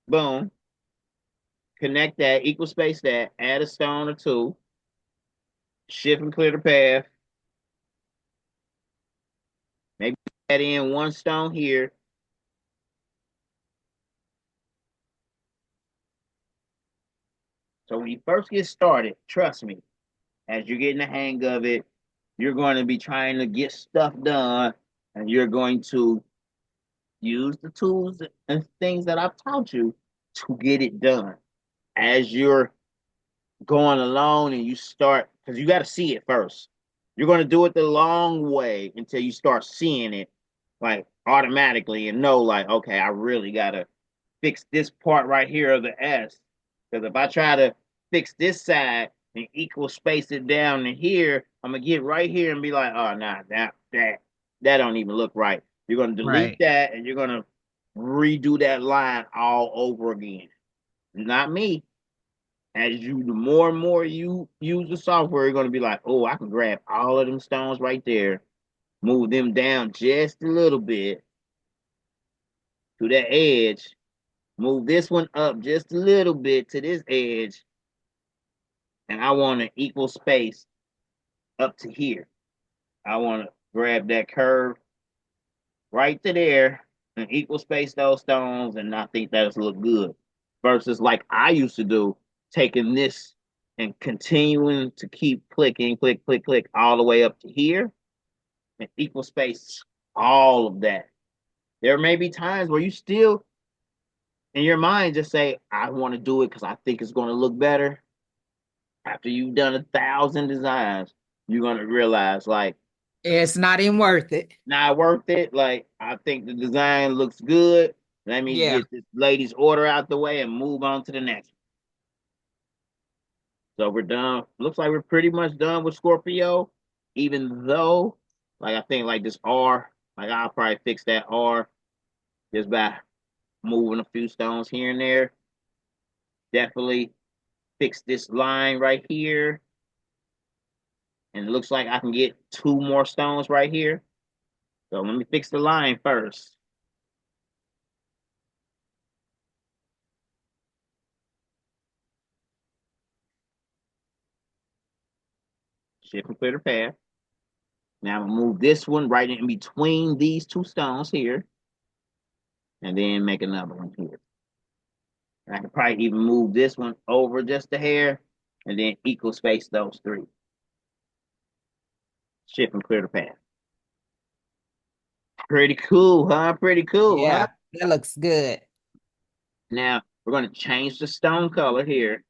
Boom. Connect that, equal space that, add a stone or two, shift and clear the path. Maybe add in 1 stone here. So when you first get started, trust me, as you're getting the hang of it, you're going to be trying to get stuff done and you're going to use the tools and things that I've taught you to get it done. As you're going along and you start, because you got to see it first. You're going to do it the long way until you start seeing it like automatically and know, like, okay, I really got to fix this part right here of the S. Because if I try to fix this side and equal space it down to here, I'm gonna get right here and be like, oh nah, that don't even look right. You're gonna delete Right. that and you're gonna redo that line all over again. Not me. As you, the more and more you use the software, you're gonna be like, oh, I can grab all of them stones right there, move them down just a little bit to that edge, move this one up just a little bit to this edge, and I want an equal space up to here. I want to grab that curve right to there and equal space those stones, and I think that'll look good. Versus like I used to do, taking this and continuing to keep clicking, click, click, click, all the way up to here, and equal space all of that. There may be times where you still in your mind just say, I want to do it because I think it's going to look better. After you've done 1,000 designs, you're going to realize, like, It's not even worth it. not worth it. Like, I think the design looks good. Let me Yeah. get this lady's order out the way and move on to the next one. So we're done. Looks like we're pretty much done with Scorpio, even though, like, I think, like, this R, like, I'll probably fix that R just by moving a few stones here and there. Definitely fix this line right here. And it looks like I can get 2 more stones right here. So let me fix the line first. Shift and clear the path. Now I'm gonna move this one right in between these two stones here, and then make another one here. And I could probably even move this one over just a hair, and then equal space those three. Shift and clear the path. Pretty cool, huh? Pretty cool, huh? Yeah, that looks good. Now we're gonna change the stone color here.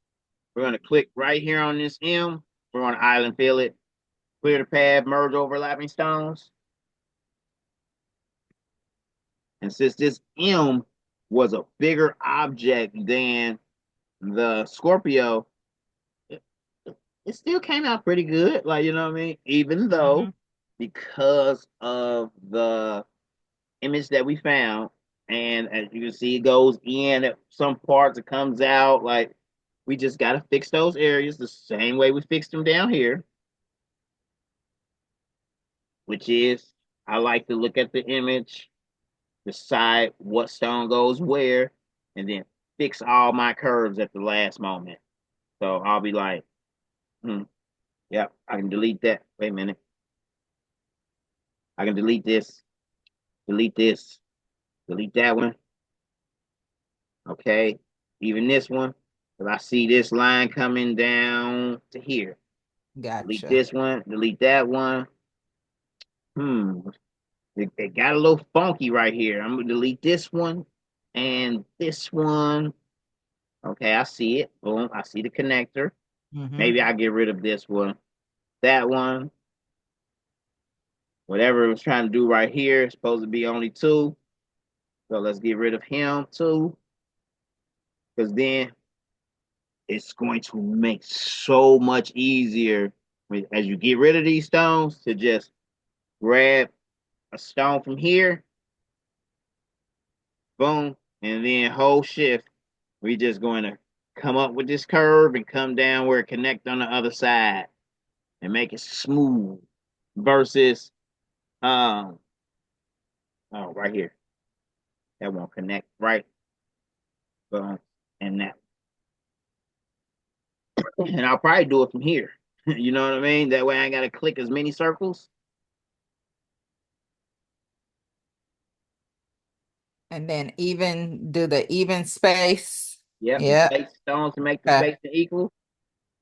We're gonna click right here on this M. We're gonna island fill it, clear the path, merge overlapping stones. And since this M was a bigger object than the Scorpio, it, it still came out pretty good. Like, you know what I mean? Even though, because of the image that we found, and as you can see, it goes in at some parts, it comes out. Like, we just got to fix those areas the same way we fixed them down here, which is I like to look at the image, decide what stone goes where, and then fix all my curves at the last moment. So I'll be like, yep, I can delete that. Wait a minute. I can delete this, delete this, delete that one. Okay. Even this one. If I see this line coming down to here, delete Gotcha. this one, delete that one. Hmm. It got a little funky right here. I'm gonna delete this one and this one. Okay, I see it. Boom. I see the connector. Maybe I get rid of this one. That one. Whatever it was trying to do right here, it's supposed to be only two. So let's get rid of him too. Because then it's going to make so much easier as you get rid of these stones to just grab a stone from here, boom, and then hold shift. We just going to come up with this curve and come down where it connect on the other side and make it smooth versus oh, right here. That won't connect right. Boom. And that. And I'll probably do it from here. You know what I mean? That way I ain't gotta click as many circles. And then even do the even space. Yep, the Yep. space stones to make the Okay. space equal.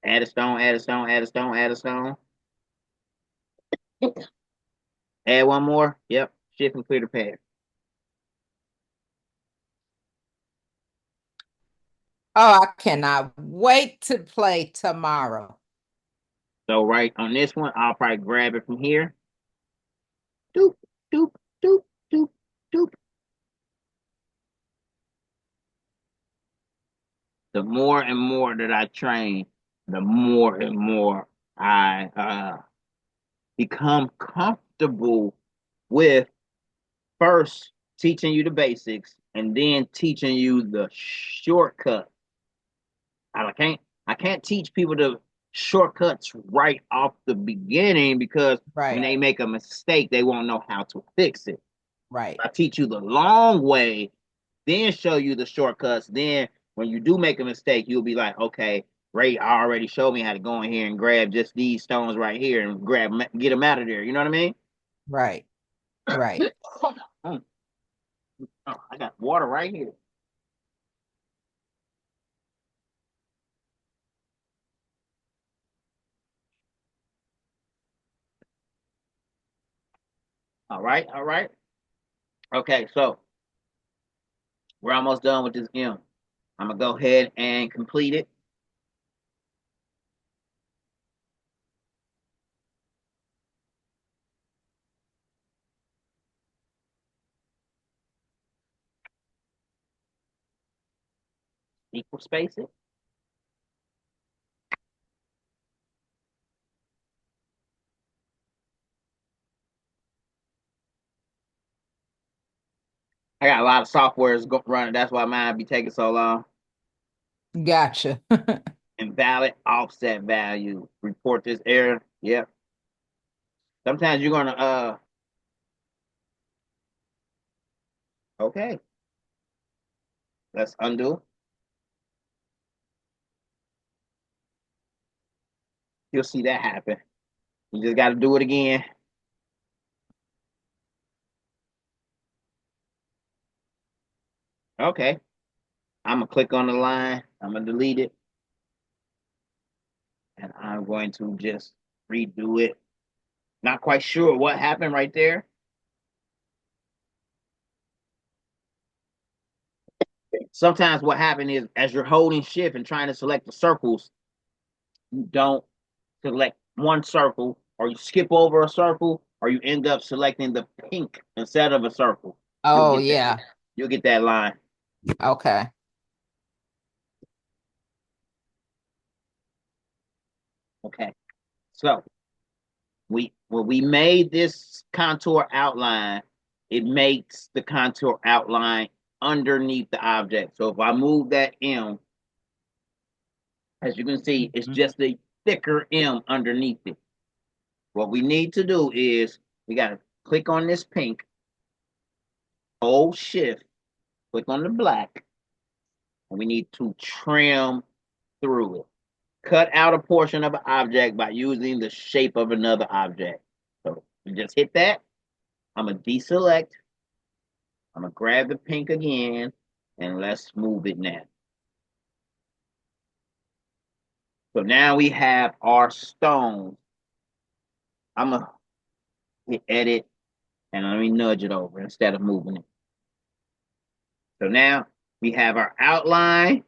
Add a stone, add a stone, add a stone, add a stone. Add one more. Yep. Shift and clear the path. Oh, I cannot wait to play tomorrow. So right on this one, I'll probably grab it from here. Doop, doop, doop, doop, doop. The more and more that I train, the more and more I become comfortable with first teaching you the basics and then teaching you the shortcut. I can't I can't teach people the shortcuts right off the beginning because when Right. they make a mistake, they won't know how to fix it. Right. I teach you the long way, then show you the shortcuts. Then when you do make a mistake, you'll be like, okay, Ray already showed me how to go in here and grab just these stones right here and get them out of there. You know what I mean? Right. Right. Oh, I got water right here. All right, all right. Okay, so we're almost done with this M. I'm gonna go ahead and complete it. Equal spacing. I got a lot of softwares running. That's why mine be taking so long. Gotcha. Invalid offset value. Report this error. Yep. Sometimes you're gonna okay. Let's undo. You'll see that happen. You just gotta do it again. Okay. I'm gonna click on the line. I'm gonna delete it. And I'm going to just redo it. Not quite sure what happened right there. Sometimes what happened is as you're holding shift and trying to select the circles, you don't select one circle, or you skip over a circle, or you end up selecting the pink instead of a circle. You'll Oh, get that. yeah. You'll get that line. Okay. Okay. So when we made this contour outline, it makes the contour outline underneath the object. So if I move that M, as you can see, it's just a thicker M underneath it. What we need to do is we got to click on this pink, hold shift, click on the black, and we need to trim through it. Cut out a portion of an object by using the shape of another object. So you just hit that. I'm going to deselect. I'm going to grab the pink again, and let's move it now. So now we have our stones. I'm going to hit edit, and let me nudge it over instead of moving it. So now we have our outline,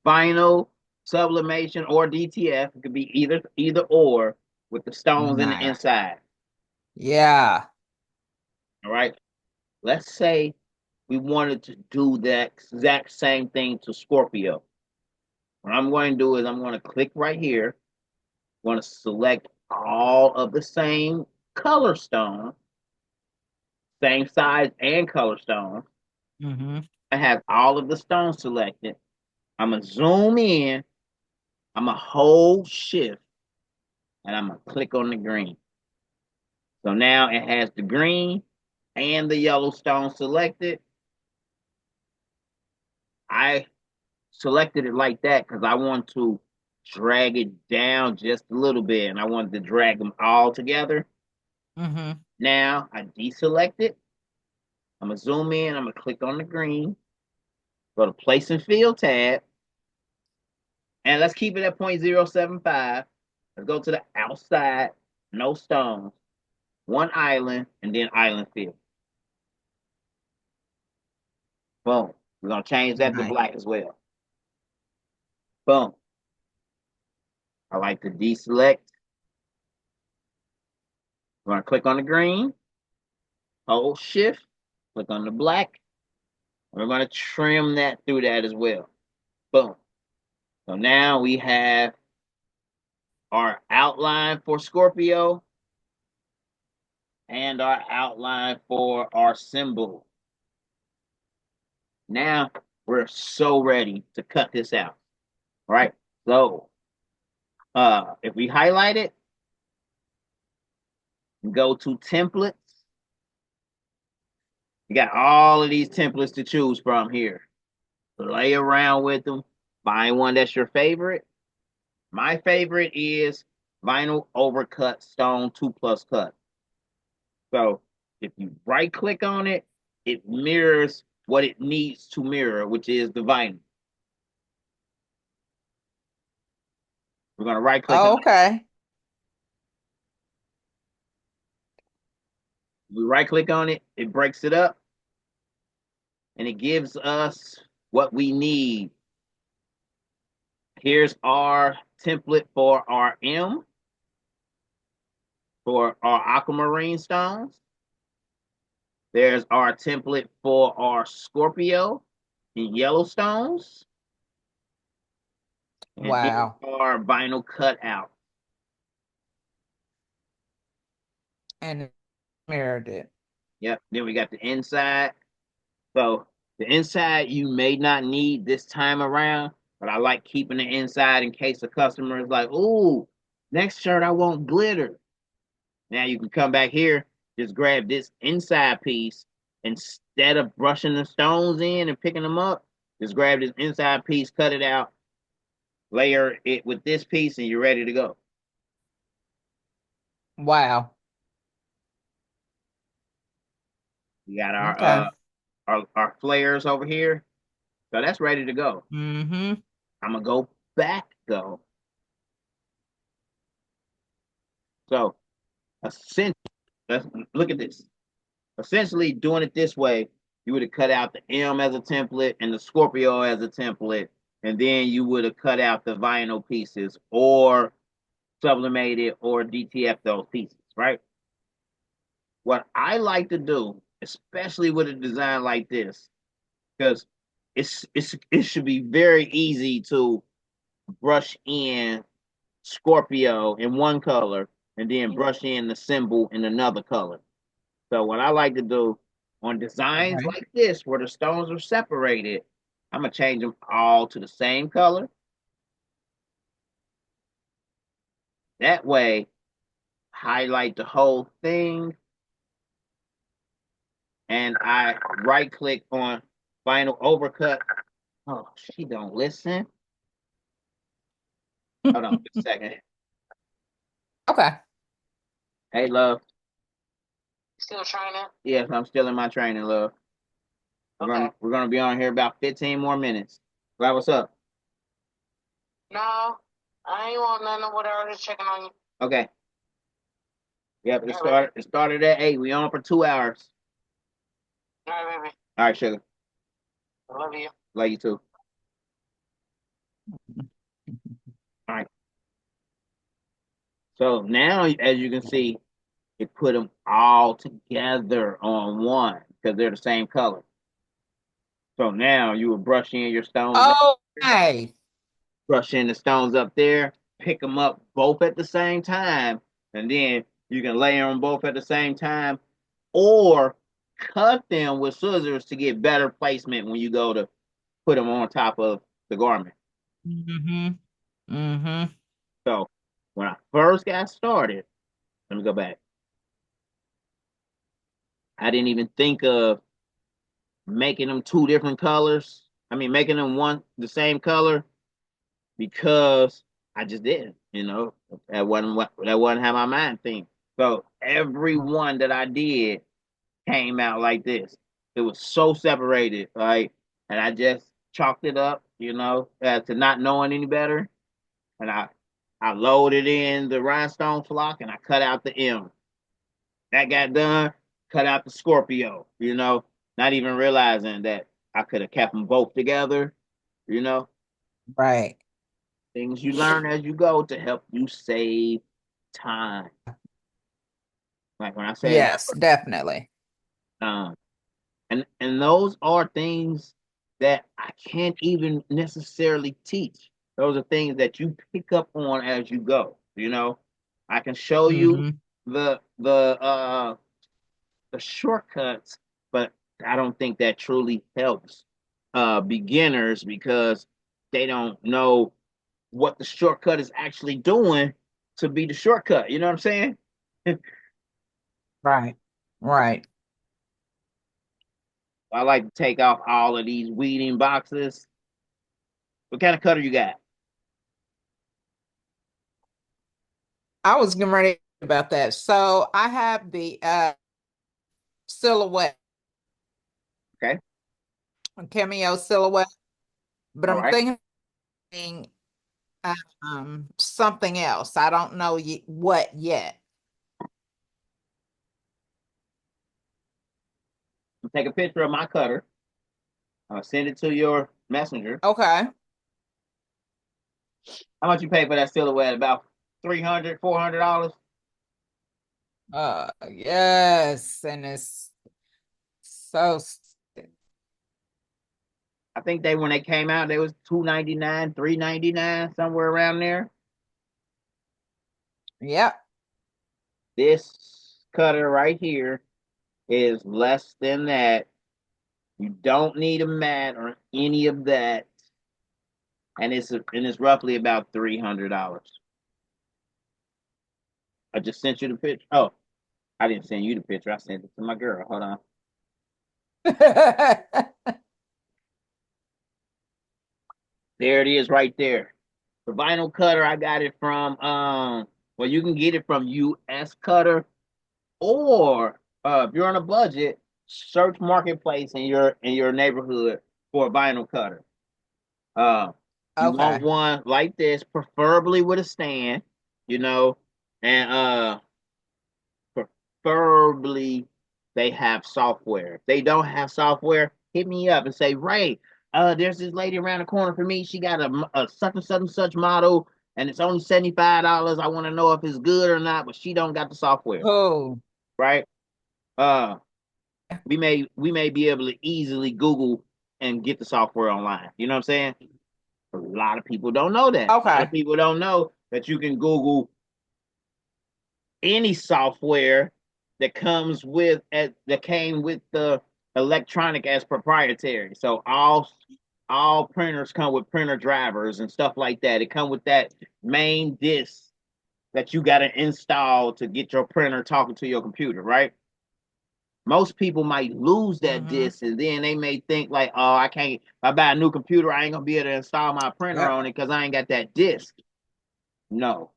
vinyl, sublimation, or DTF. It could be either or with the stones in the Nice. inside. Yeah. All right. Let's say we wanted to do that exact same thing to Scorpio. What I'm going to do is I'm going to click right here. I'm going to select all of the same color stone, same size and color stone. I have all of the stones selected. I'm going to zoom in. I'm going to hold shift, and I'm going to click on the green. So now it has the green and the yellow stone selected. I selected it like that because I want to drag it down just a little bit, and I wanted to drag them all together. Now I deselect it. I'm gonna zoom in. I'm gonna click on the green. Go to place and fill tab, and let's keep it at 0.075. Let's go to the outside, no stones, one island, and then island fill. Boom. We're gonna change that to Nice. black as well. Boom. I like to deselect. We're gonna click on the green, hold shift, click on the black. We're gonna trim that through that as well. Boom. So now we have our outline for Scorpio and our outline for our symbol. Now we're so ready to cut this out. All right. So if we highlight it, go to templates. You got all of these templates to choose from here. Play around with them. Find one that's your favorite. My favorite is vinyl overcut stone 2+ cut. So if you right click on it, it mirrors what it needs to mirror, which is the vinyl. We're going to right click on it. Okay. We right click on it, it breaks it up, and it gives us what we need. Here's our template for our M, for our aquamarine stones. There's our template for our Scorpio and yellow stones. And here's Wow. our vinyl cutout. And it mirrored it. Yep. Then we got the inside. So the inside you may not need this time around, but I like keeping the inside in case the customer is like, "Ooh, next shirt I want glitter." Now you can come back here, just grab this inside piece instead of brushing the stones in and picking them up. Just grab this inside piece, cut it out, layer it with this piece, and you're ready to go. Wow. We got our Okay. our flares over here. So that's ready to go. Mm-hmm. I'm gonna go back though. So essentially, let's look at this. Essentially, doing it this way, you would have cut out the M as a template and the Scorpio as a template, and then you would have cut out the vinyl pieces or sublimated or DTF those pieces, right? What I like to do, especially with a design like this, because it should be very easy to brush in Scorpio in one color and then brush in the symbol in another color. So what I like to do on designs Okay. like this, where the stones are separated, I'm gonna change them all to the same color. That way, highlight the whole thing, and I right click on vinyl overcut. Oh, she don't listen. Hold on just a second. Okay. Hey, love. Still training? Yes, I'm still in my training, love. Okay. We're gonna be on here about 15 more minutes. Glad, what's up? No, I ain't want nothing over there. Just checking on you. Okay. Yep, All right, it started at 8. We on for 2 hours. all right, baby. All right, sugar. I love you. Love you too. All right. So now, as you can see, it put them all together on one because they're the same color. So now you will brush in your stones, Okay. brush in the stones up there, pick them up both at the same time, and then you can layer them both at the same time, or cut them with scissors to get better placement when you go to put them on top of the garment. Mm-hmm. Mm-hmm. So when I first got started, let me go back. I didn't even think of making them two different colors. I mean, making them one the same color because I just didn't. That wasn't how my mind think. So every one that I did came out like this. It was so separated, right? And I just chalked it up, to not knowing any better. And I loaded in the Rhinestone Flock and I cut out the M. That got done, cut out the Scorpio, not even realizing that I could have kept them both together, you know, Right. things you learn as you go to help you save time. Like when I say Yes, definitely. um, and those are things that I can't even necessarily teach. Those are things that you pick up on as you go. I can show you Mm-hmm. the shortcuts, but I don't think that truly helps beginners because they don't know what the shortcut is actually doing to be the shortcut. You know what I'm saying? Right. Right. I like to take off all of these weeding boxes. What kind of cutter you got? I was getting ready about that. So I have the silhouette, Okay. cameo silhouette, but All I'm right. thinking something else. I don't know what yet. Take a picture of my cutter. I'll send it to your messenger. Okay. How much you pay for that silhouette? About $300, $400? Yes, and it's so I think when they came out, they was $299, $399, somewhere around there. yep. This cutter right here is less than that. You don't need a mat or any of that, and it's roughly about $300. I just sent you the picture. Oh, I didn't send you the picture. I sent it to my girl. Hold on. There it is, right there. The vinyl cutter, I got it from you can get it from US Cutter, or if you're on a budget, search marketplace in your neighborhood for a vinyl cutter. You want Okay. one like this, preferably with a stand, you know, and preferably they have software. If they don't have software, hit me up and say, Ray, there's this lady around the corner for me. She got a such and such and such model, and it's only $75. I want to know if it's good or not, but she don't got the software, Oh, right? Uh, we may be able to easily Google and get the software online. You know what I'm saying? A lot of people don't know that. A lot okay. of people don't know that you can Google any software that comes with that came with the electronic as proprietary. So all printers come with printer drivers and stuff like that. It come with that main disk that you got to install to get your printer talking to your computer, right? Most people might lose that Mm-hmm. disc, and then they may think like, oh, I can't. If I buy a new computer, I ain't gonna be able to install my printer Yep. on it because I ain't got that disc. No,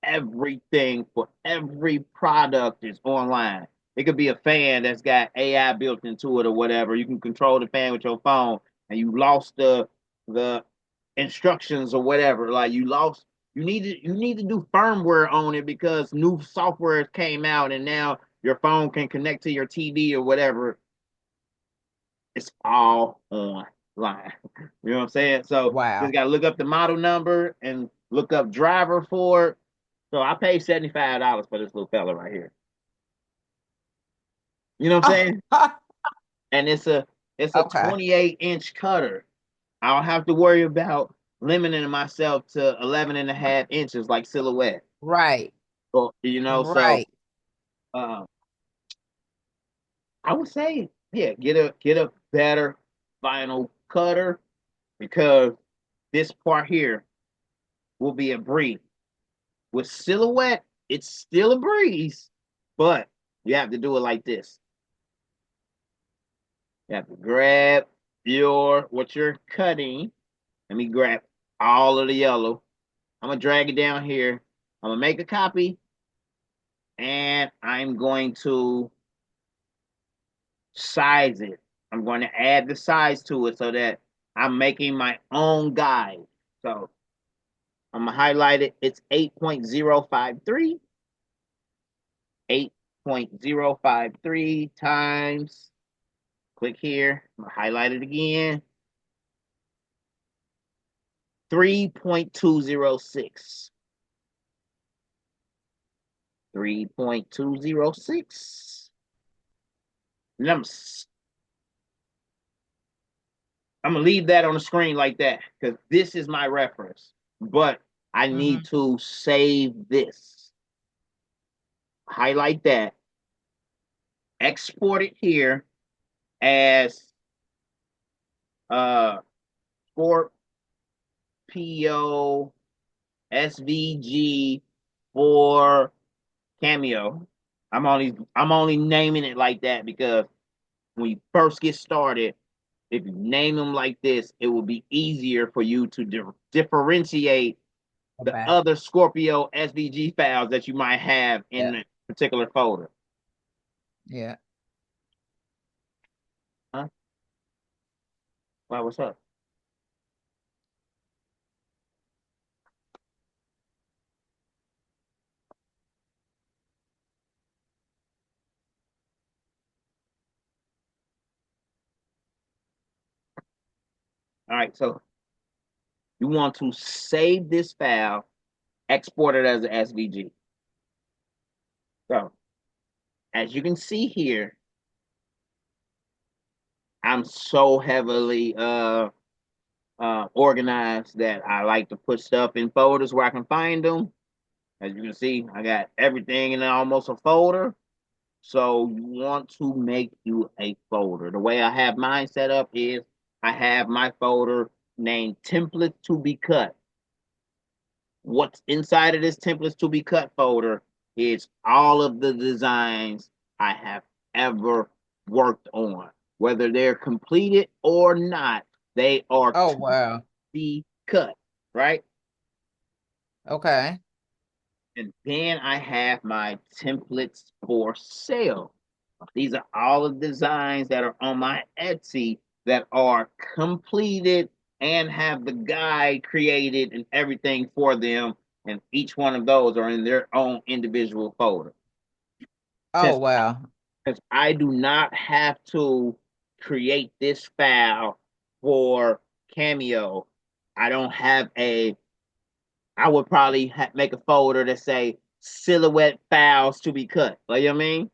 everything for every product is online. It could be a fan that's got AI built into it or whatever. You can control the fan with your phone, and you lost the instructions or whatever. Like you need to do firmware on it because new software came out, and now your phone can connect to your TV or whatever. It's all online. You know what I'm saying? So just Wow. gotta look up the model number and look up driver for it. So I paid $75 for this little fella right here. You know what I'm saying? And it's a Okay. 28-inch cutter. I don't have to worry about limiting myself to 11 and a half inches like Silhouette. Right. So Right. uh, I would say, yeah, get a better vinyl cutter because this part here will be a breeze. With Silhouette, it's still a breeze, but you have to do it like this. You have to grab what you're cutting. Let me grab all of the yellow. I'm gonna drag it down here. I'm gonna make a copy, and I'm going to size it. I'm going to add the size to it so that I'm making my own guide. So I'm gonna highlight it. It's 8.053. 8.053 times. Click here. I'm gonna highlight it again. 3.206. 3.206. And I'm gonna leave that on the screen like that because this is my reference. But I need Mm-hmm. to save this. Highlight that. Export it here as Scorpio SVG for Cameo. I'm only naming it like that because when you first get started, if you name them like this, it will be easier for you to differentiate the Back. other Scorpio SVG files that you might have in Yeah. a particular folder. Yeah. Huh? Why? What's up? All right, so you want to save this file, export it as an SVG. So as you can see here, I'm so heavily organized that I like to put stuff in folders where I can find them. As you can see, I got everything in almost a folder. So you want to make you a folder. The way I have mine set up is I have my folder named Templates to be Cut. What's inside of this Templates to be Cut folder is all of the designs I have ever worked on. Whether they're completed or not, they are Oh, to wow. be cut, right? Okay. And then I have my templates for sale. These are all the designs that are on my Etsy that are completed and have the guide created and everything for them. And each one of those are in their own individual folder. Oh, wow. Because I do not have to create this file for Cameo. I don't have a, I would probably make a folder that say silhouette files to be cut. You know what I mean?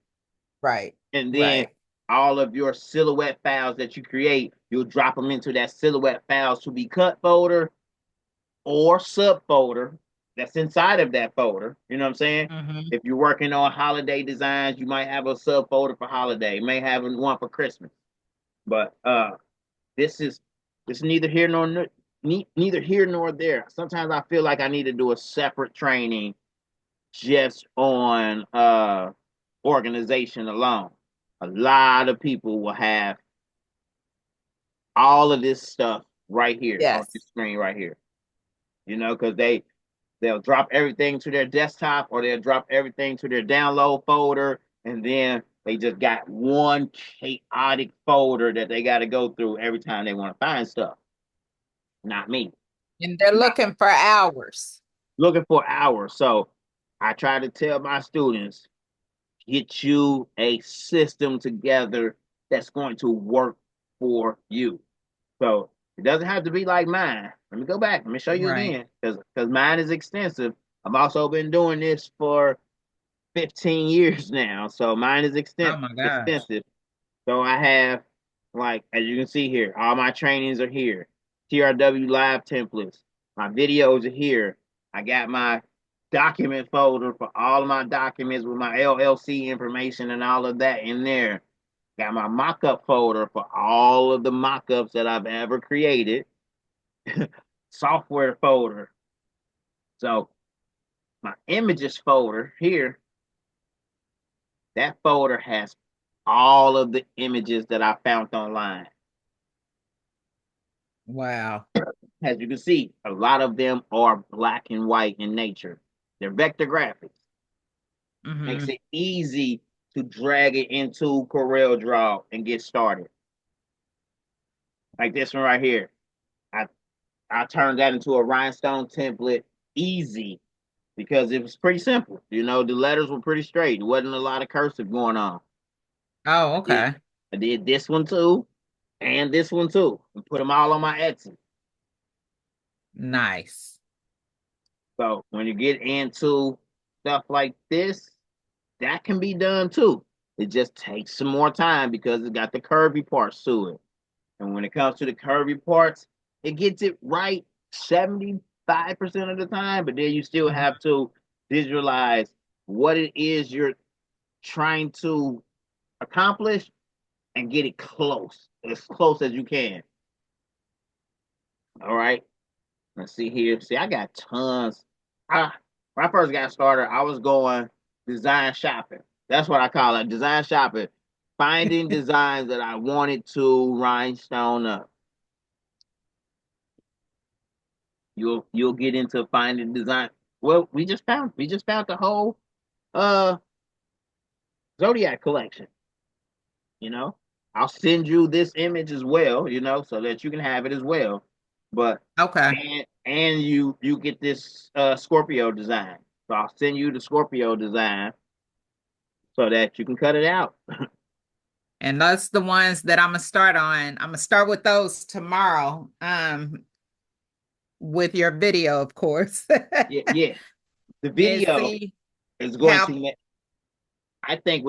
Right. And then Right. all of your silhouette files that you create, you'll drop them into that silhouette files to be cut folder or subfolder that's inside of that folder. You know what I'm saying? Mm-hmm. If you're working on holiday designs, you might have a subfolder for holiday. You may have one for Christmas. But this is neither here nor neither here nor there. Sometimes I feel like I need to do a separate training just on organization alone. A lot of people will have all of this stuff right here on Yes. the screen right here. You know, because they'll drop everything to their desktop or they'll drop everything to their download folder, and then they just got one chaotic folder that they got to go through every time they want to find stuff. Not me. And they're looking for hours. Looking for hours. So I try to tell my students, get you a system together that's going to work for you. So it doesn't have to be like mine. Let me go back. Let me show you Right. again, because mine is extensive. I've also been doing this for 15 years now, so mine is Oh my gosh. extensive. So I have, like, as you can see here, all my trainings are here. TRW live templates. My videos are here. I got my document folder for all of my documents with my LLC information and all of that in there. Got my mock-up folder for all of the mock-ups that I've ever created. Software folder. So my images folder here, that folder has all of the images that I found online. Wow. As you can see, a lot of them are black and white in nature. They're vector graphics. Makes Mm-hmm. it easy to drag it into Coreldraw and get started. Like this one right here. I I turned that into a rhinestone template easy because it was pretty simple. You know, the letters were pretty straight. There wasn't a lot of cursive going on. Oh, I did, okay. I did this one too and this one too and put them all on my Etsy. Nice. So when you get into stuff like this, that can be done too. It just takes some more time because it got the curvy parts to it. And when it comes to the curvy parts, it gets it right 75% of the time, but then you still Mhm. have to visualize what it is you're trying to accomplish and get it as close as you can. All right. Let's see here. See, I got tons. I, when I first got started, I was going design shopping. That's what I call it, design shopping. Finding designs that I wanted to rhinestone up. You'll get into finding design. Well, we just found the whole uh Zodiac collection. You know, I'll send you this image as well. You know, so that you can have it as well. But Okay. and you get this Scorpio design. So I'll send you the Scorpio design so that you can cut it out. And that's the ones that I'm gonna start on. I'm gonna start with those tomorrow. With your video, of course. Yeah, yeah. The And video see is going how to make. I think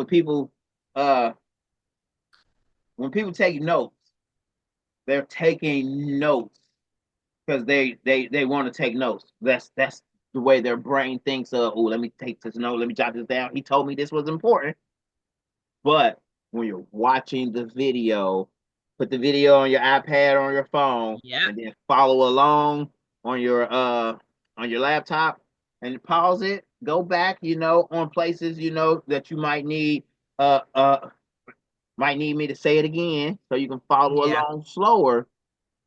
uh when people take notes, they're taking notes because they want to take notes. That's the way their brain thinks of. Oh, let me take this note. Let me jot this down. He told me this was important. But when you're watching the video, put the video on your iPad or on your phone, yeah. and then follow along on your laptop, and pause it. Go back, on places that you uh uh might need me to say it again, so you can follow Yeah. along slower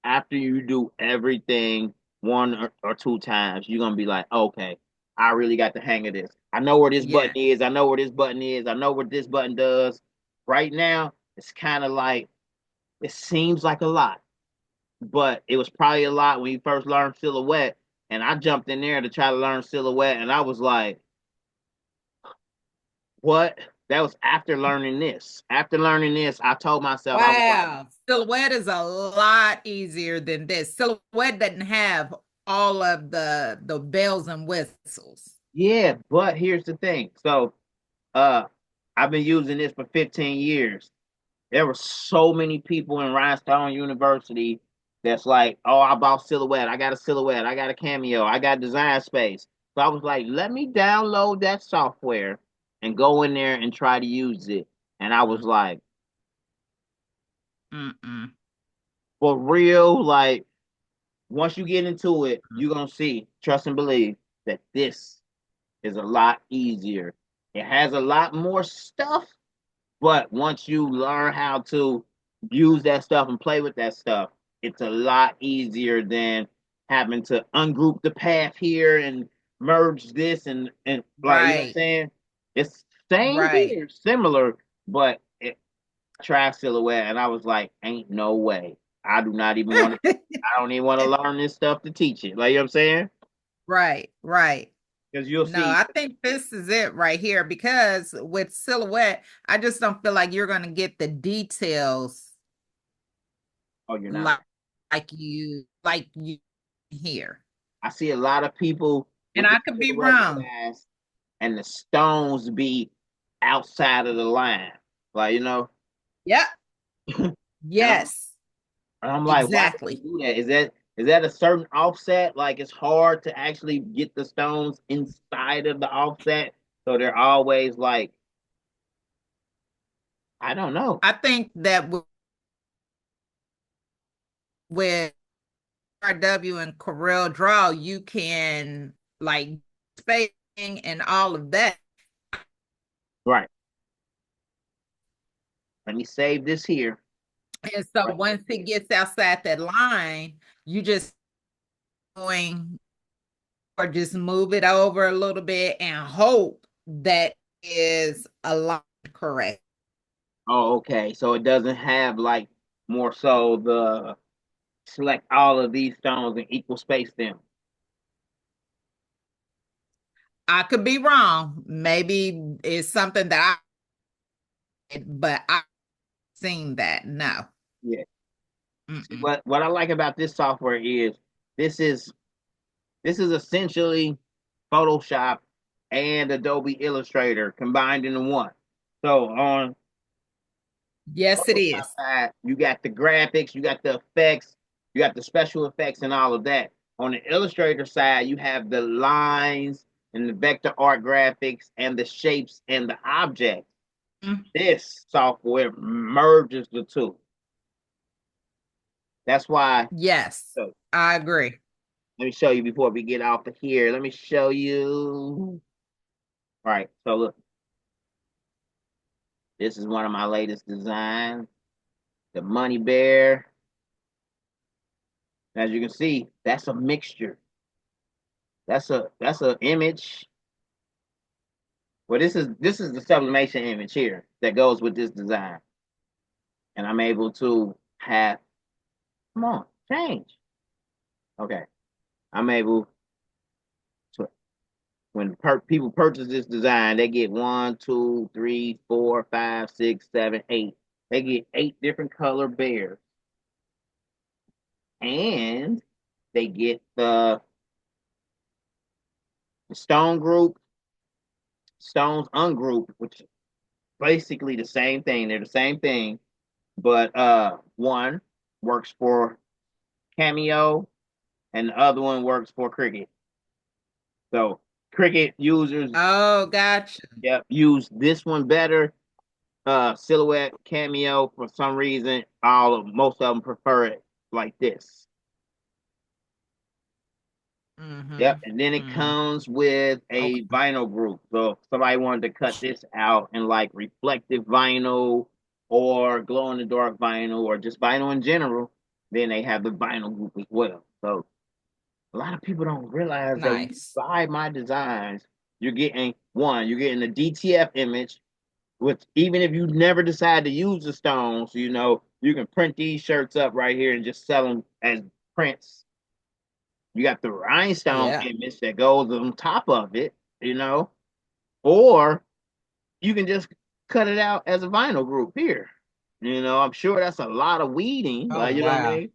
after you do everything one or two times. You're gonna be like, okay, I really got the hang of this. I know where this button Yeah. is. I know where this button is. I know what this button does. Right now, it's kind of like, it seems like a lot, but it was probably a lot when you first learned Silhouette. And I jumped in there to try to learn Silhouette, and I was like, what? That was after learning this. After learning this, I told myself, I was like, Wow. Silhouette is a lot easier than this. Silhouette doesn't have all of the bells and whistles. yeah, but here's the thing. So, uh, I've been using this for 15 years. There were so many people in Rhinestone University that's like, oh, I bought Silhouette. I got a Silhouette. I got a Cameo. I got Design Space. So I was like, let me download that software and go in there and try to use it. And I was like, Mm-mm. for real, like, once you get into it, you're going to see, trust and believe, that this is a lot easier. It has a lot more stuff, but once you learn how to use that stuff and play with that stuff, it's a lot easier than having to ungroup the path here and merge this and like, you know what I'm Right. saying? It's same Right. here, similar, but it track Silhouette, and I was like, ain't no way. I do not even want to. I don't even want to learn this stuff to teach it. Like, you know what I'm saying? Right. Right. Because you'll No, see. I think this is it right here because with Silhouette, I just don't feel like you're going to get the details Oh, you're not. like, like you here. I see a lot of people And with the I could be Silhouette wrong. class, and the stones be outside of the line. Like, you know, Yep. and Yes. I'm like, why do they Exactly. do that? Is that a certain offset? Like, it's hard to actually get the stones inside of the offset, so they're always like, I don't know. I think that with RW and Coreldraw, you can like spacing and all of that. Right. Let me save this here. And so Right. once it gets outside that line, you just going or just move it over a little bit and hope that is aligned correct. Oh, okay. So it doesn't have like more so the select all of these stones and equal space them. I could be wrong. Maybe it's something that but I've seen that. No. Yeah. See, Mm-mm. what I like about this software is this is this is essentially Photoshop and Adobe Illustrator combined into one. So on Yes, it Photoshop is. side, you got the graphics, you got the effects, you got the special effects and all of that. On the Illustrator side, you have the lines and the vector art graphics and the shapes and the objects. Mm. This software merges the two. That's why. Yes, So I agree. let me show you before we get off of here. Let me show you. All right. So look, this is one of my latest designs, the Money Bear. As you can see, that's a mixture. That's a image. Well, this is the sublimation image here that goes with this design, and I'm able to have. Come on, change. Okay, I'm able to. When people purchase this design, they get 1, 2, 3, 4, 5, 6, 7, 8. They get 8 different color bears, and they get the stone group, stones ungroup, which is basically the same thing. They're the same thing, but one works for Cameo, and the other one works for Cricut. So Cricut users, Oh, gotcha. yep, use this one better. Silhouette, Cameo, for some reason, most of them prefer it like this. Mm-hmm. Yep, and then it Mm. comes with a Okay. vinyl group. So if somebody wanted to cut this out in like reflective vinyl or glow in the dark vinyl or just vinyl in general, then they have the vinyl group as well. So a lot of people don't realize that when you Nice. buy my designs, you're getting the DTF image, which even if you never decide to use the stones, you know, you can print these shirts up right here and just sell them as prints. You got the rhinestone Yeah. image that goes on top of it, you know, or you can just cut it out as a vinyl group here. You know, I'm sure that's a lot of weeding, Oh, like, you know what I wow. mean?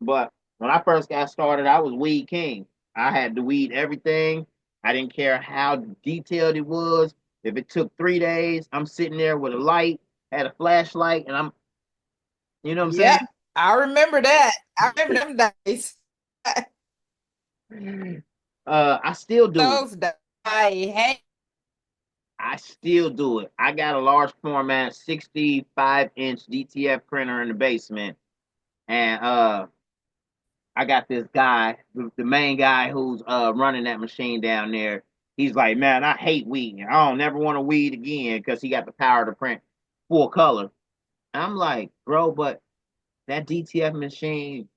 But when I first got started, I was weed king. I had to weed everything. I didn't care how detailed it was. If it took 3 days, I'm sitting there with a light, had a flashlight, and I'm, you know what I'm Yep. I remember that. I remember saying? them days. I still do it. Those days. I hate. I still do it. I got a large format 65-inch DTF printer in the basement, and I got this guy, the main guy who's running that machine down there. He's like, man, I hate weeding. I don't never want to weed again because he got the power to print full color. I'm like, bro, but that DTF machine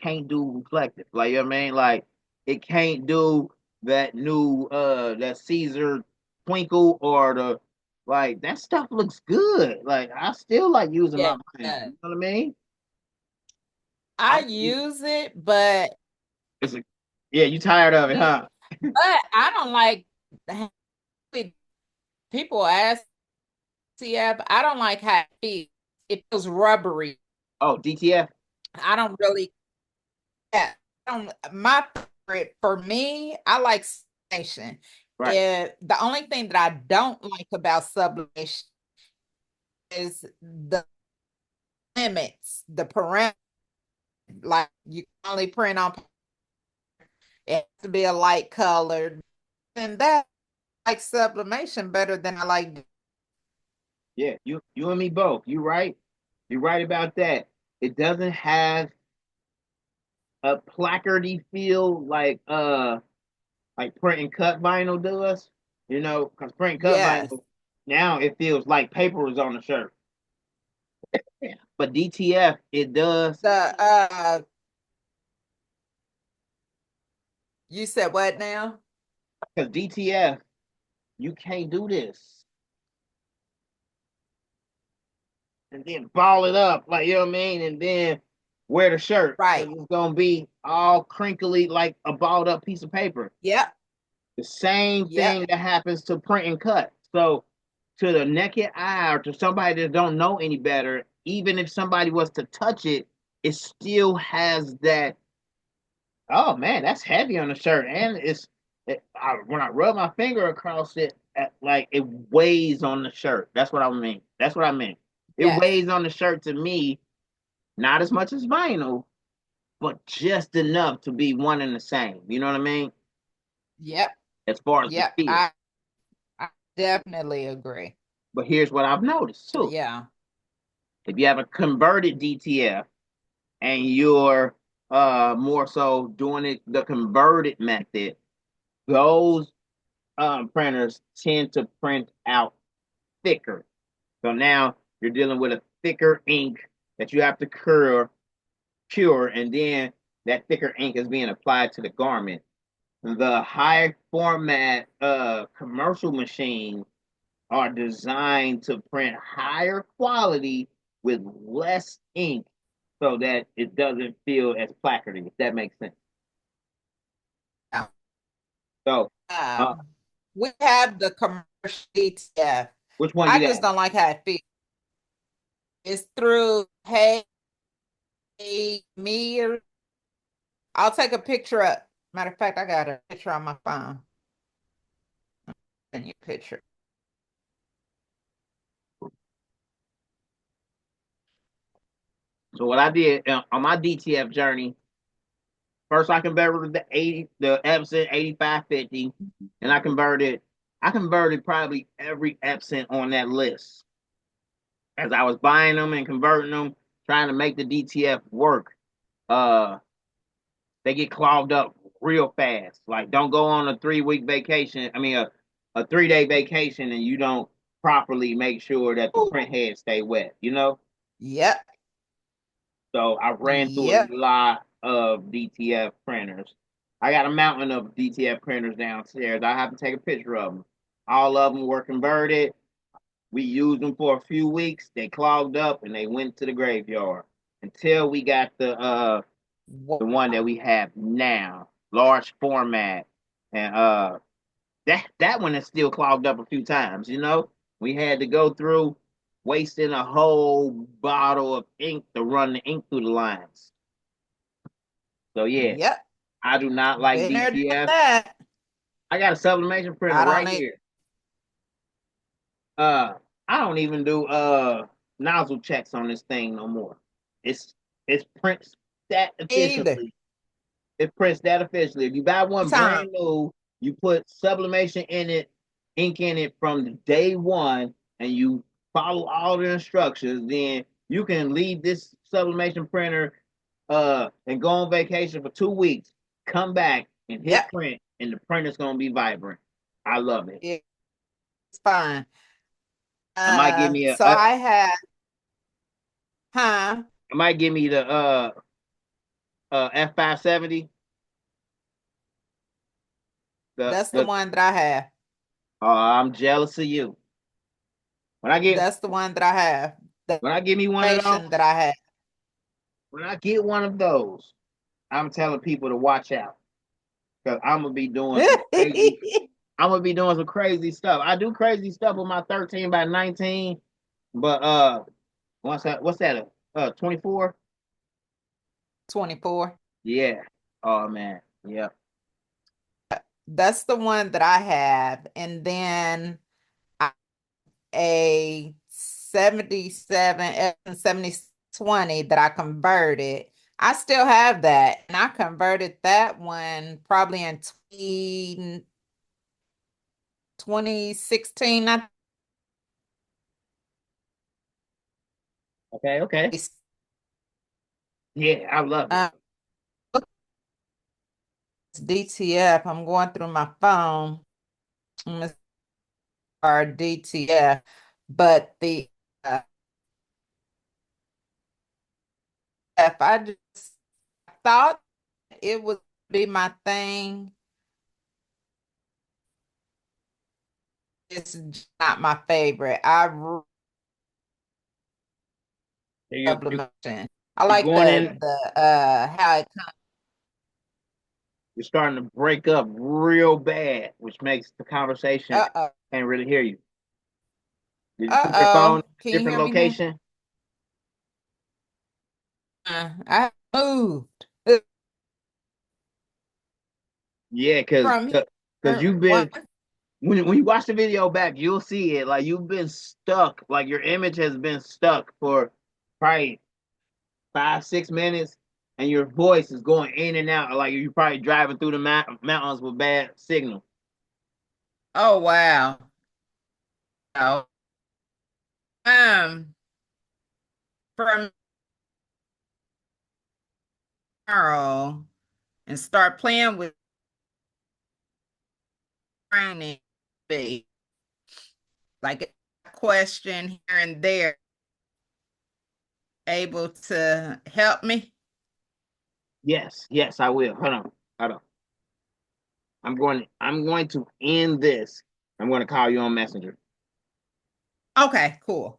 can't do reflective. Like, you know what I mean? Like, it can't do that new that Caesar twinkle or the like that stuff looks good. Like, I still like using my mind. Yeah. You know what I mean? I I use it, but it's a, yeah, you tired of it, yeah, huh? but I don't like people ask CF. I don't like how it feels. It feels rubbery. Oh, DTF. I don't really. Yeah, I don't. My favorite for me, I like sublimation. Right. The only thing that I don't like about sublimation is the limits, the parameters. Like you can only print on it has to be a light colored, and that I like sublimation better than I like. Yeah, you and me both. You right. You're right about that. It doesn't have a placardy feel like print and cut vinyl does. You know, because print and cut Yes, vinyl now it feels like paper was on the shirt. Yeah. But DTF it does the you said what now? because DTF you can't do this and then ball it up like you know what I mean, and then wear the shirt Right. because it's gonna be all crinkly like a balled up piece of paper. Yep. The same Yep. thing that happens to print and cut. So to the naked eye or to somebody that don't know any better, even if somebody was to touch it, it still has that. Oh man, that's heavy on the shirt, and when I rub my finger across it, like it weighs on the shirt. That's what I mean. That's what I meant. It Yes. weighs on the shirt to me, not as much as vinyl, but just enough to be one and the same. You know what I mean? Yep. As far as the Yep. feel. I definitely agree. But here's what I've noticed too. Yeah. If you have a converted DTF and you're more so doing it the converted method, those printers tend to print out thicker. So now you're dealing with a thicker ink that you have to cure, and then that thicker ink is being applied to the garment. The high format commercial machines are designed to print higher quality with less ink so that it doesn't feel as placardy, if that makes sense. Yeah. So, uh, We have the commercial ETF. which one I you just got? don't like how it feels. It's through Hey Me. I'll take a picture up. Matter of fact, I got a picture on my phone. Send you a picture. So what I did on my DTF journey, first I converted the Epson 8550, and I converted probably every Epson on that list as I was buying them and converting them, trying to make the DTF work. Uh, they get clogged up real fast. Like, don't go on a 3 week vacation. I mean, a 3 day vacation, and you don't properly make sure that the print heads stay wet. You know. Yep. So I ran through a Yep. lot of DTF printers. I got a mountain of DTF printers downstairs. I have to take a picture of them. All of them were converted. We used them for a few weeks. They clogged up and they went to the graveyard until we got the one that we have now, large format, and that one is still clogged up a few times. You know, we had to go through wasting a whole bottle of ink to run the ink through the lines. So yeah, Yep. I do not like Been there, done DTF. that. I got a sublimation printer I don't right need. here. I don't even do nozzle checks on this thing no more. It's prints that Either. efficiently. It prints that efficiently. If you buy one Time. brand new, you put sublimation in it, ink in it from the day one, and you follow all the instructions, then you can leave this sublimation printer and go on vacation for 2 weeks, come back and hit Yep. print, and the printer's gonna be vibrant. I love it. It's fine. It might give me So I had, it might give me the F570. That's the one that I have. I'm jealous of you. That's the one that I have. When I get me one of those, that I have. when I get one of those, I'm telling people to watch out because I'm gonna be doing some crazy. I'm gonna be doing some crazy stuff. I do crazy stuff with my 13 by 19, but what's that? 24. 24. Yeah. Oh man. Yeah. That's the one that I have, and then a 77 7020 that I converted. I still have that, and I converted that one probably in 2016. Okay. Yeah, I love it. DTF. I'm going through my phone. Our DTF, but the if I just thought it would be my thing, it's not my favorite. I sublimation. I like the how it comes. You're starting to break up real bad, which makes the conversation can't really hear you. Did you put your phone in a different location? I moved. Yeah, because you've been when you watch the video back, you'll see it. Like you've been stuck. Like your image has been stuck for probably 5-6 minutes, and your voice is going in and out. Like you're probably driving through the mountains with bad signal. Oh wow. Oh. From tomorrow and start playing with training, be like a question here and there, able to help me. Yes, I will. Hold on. I'm going to end this. I'm going to call you on Messenger. Okay, cool.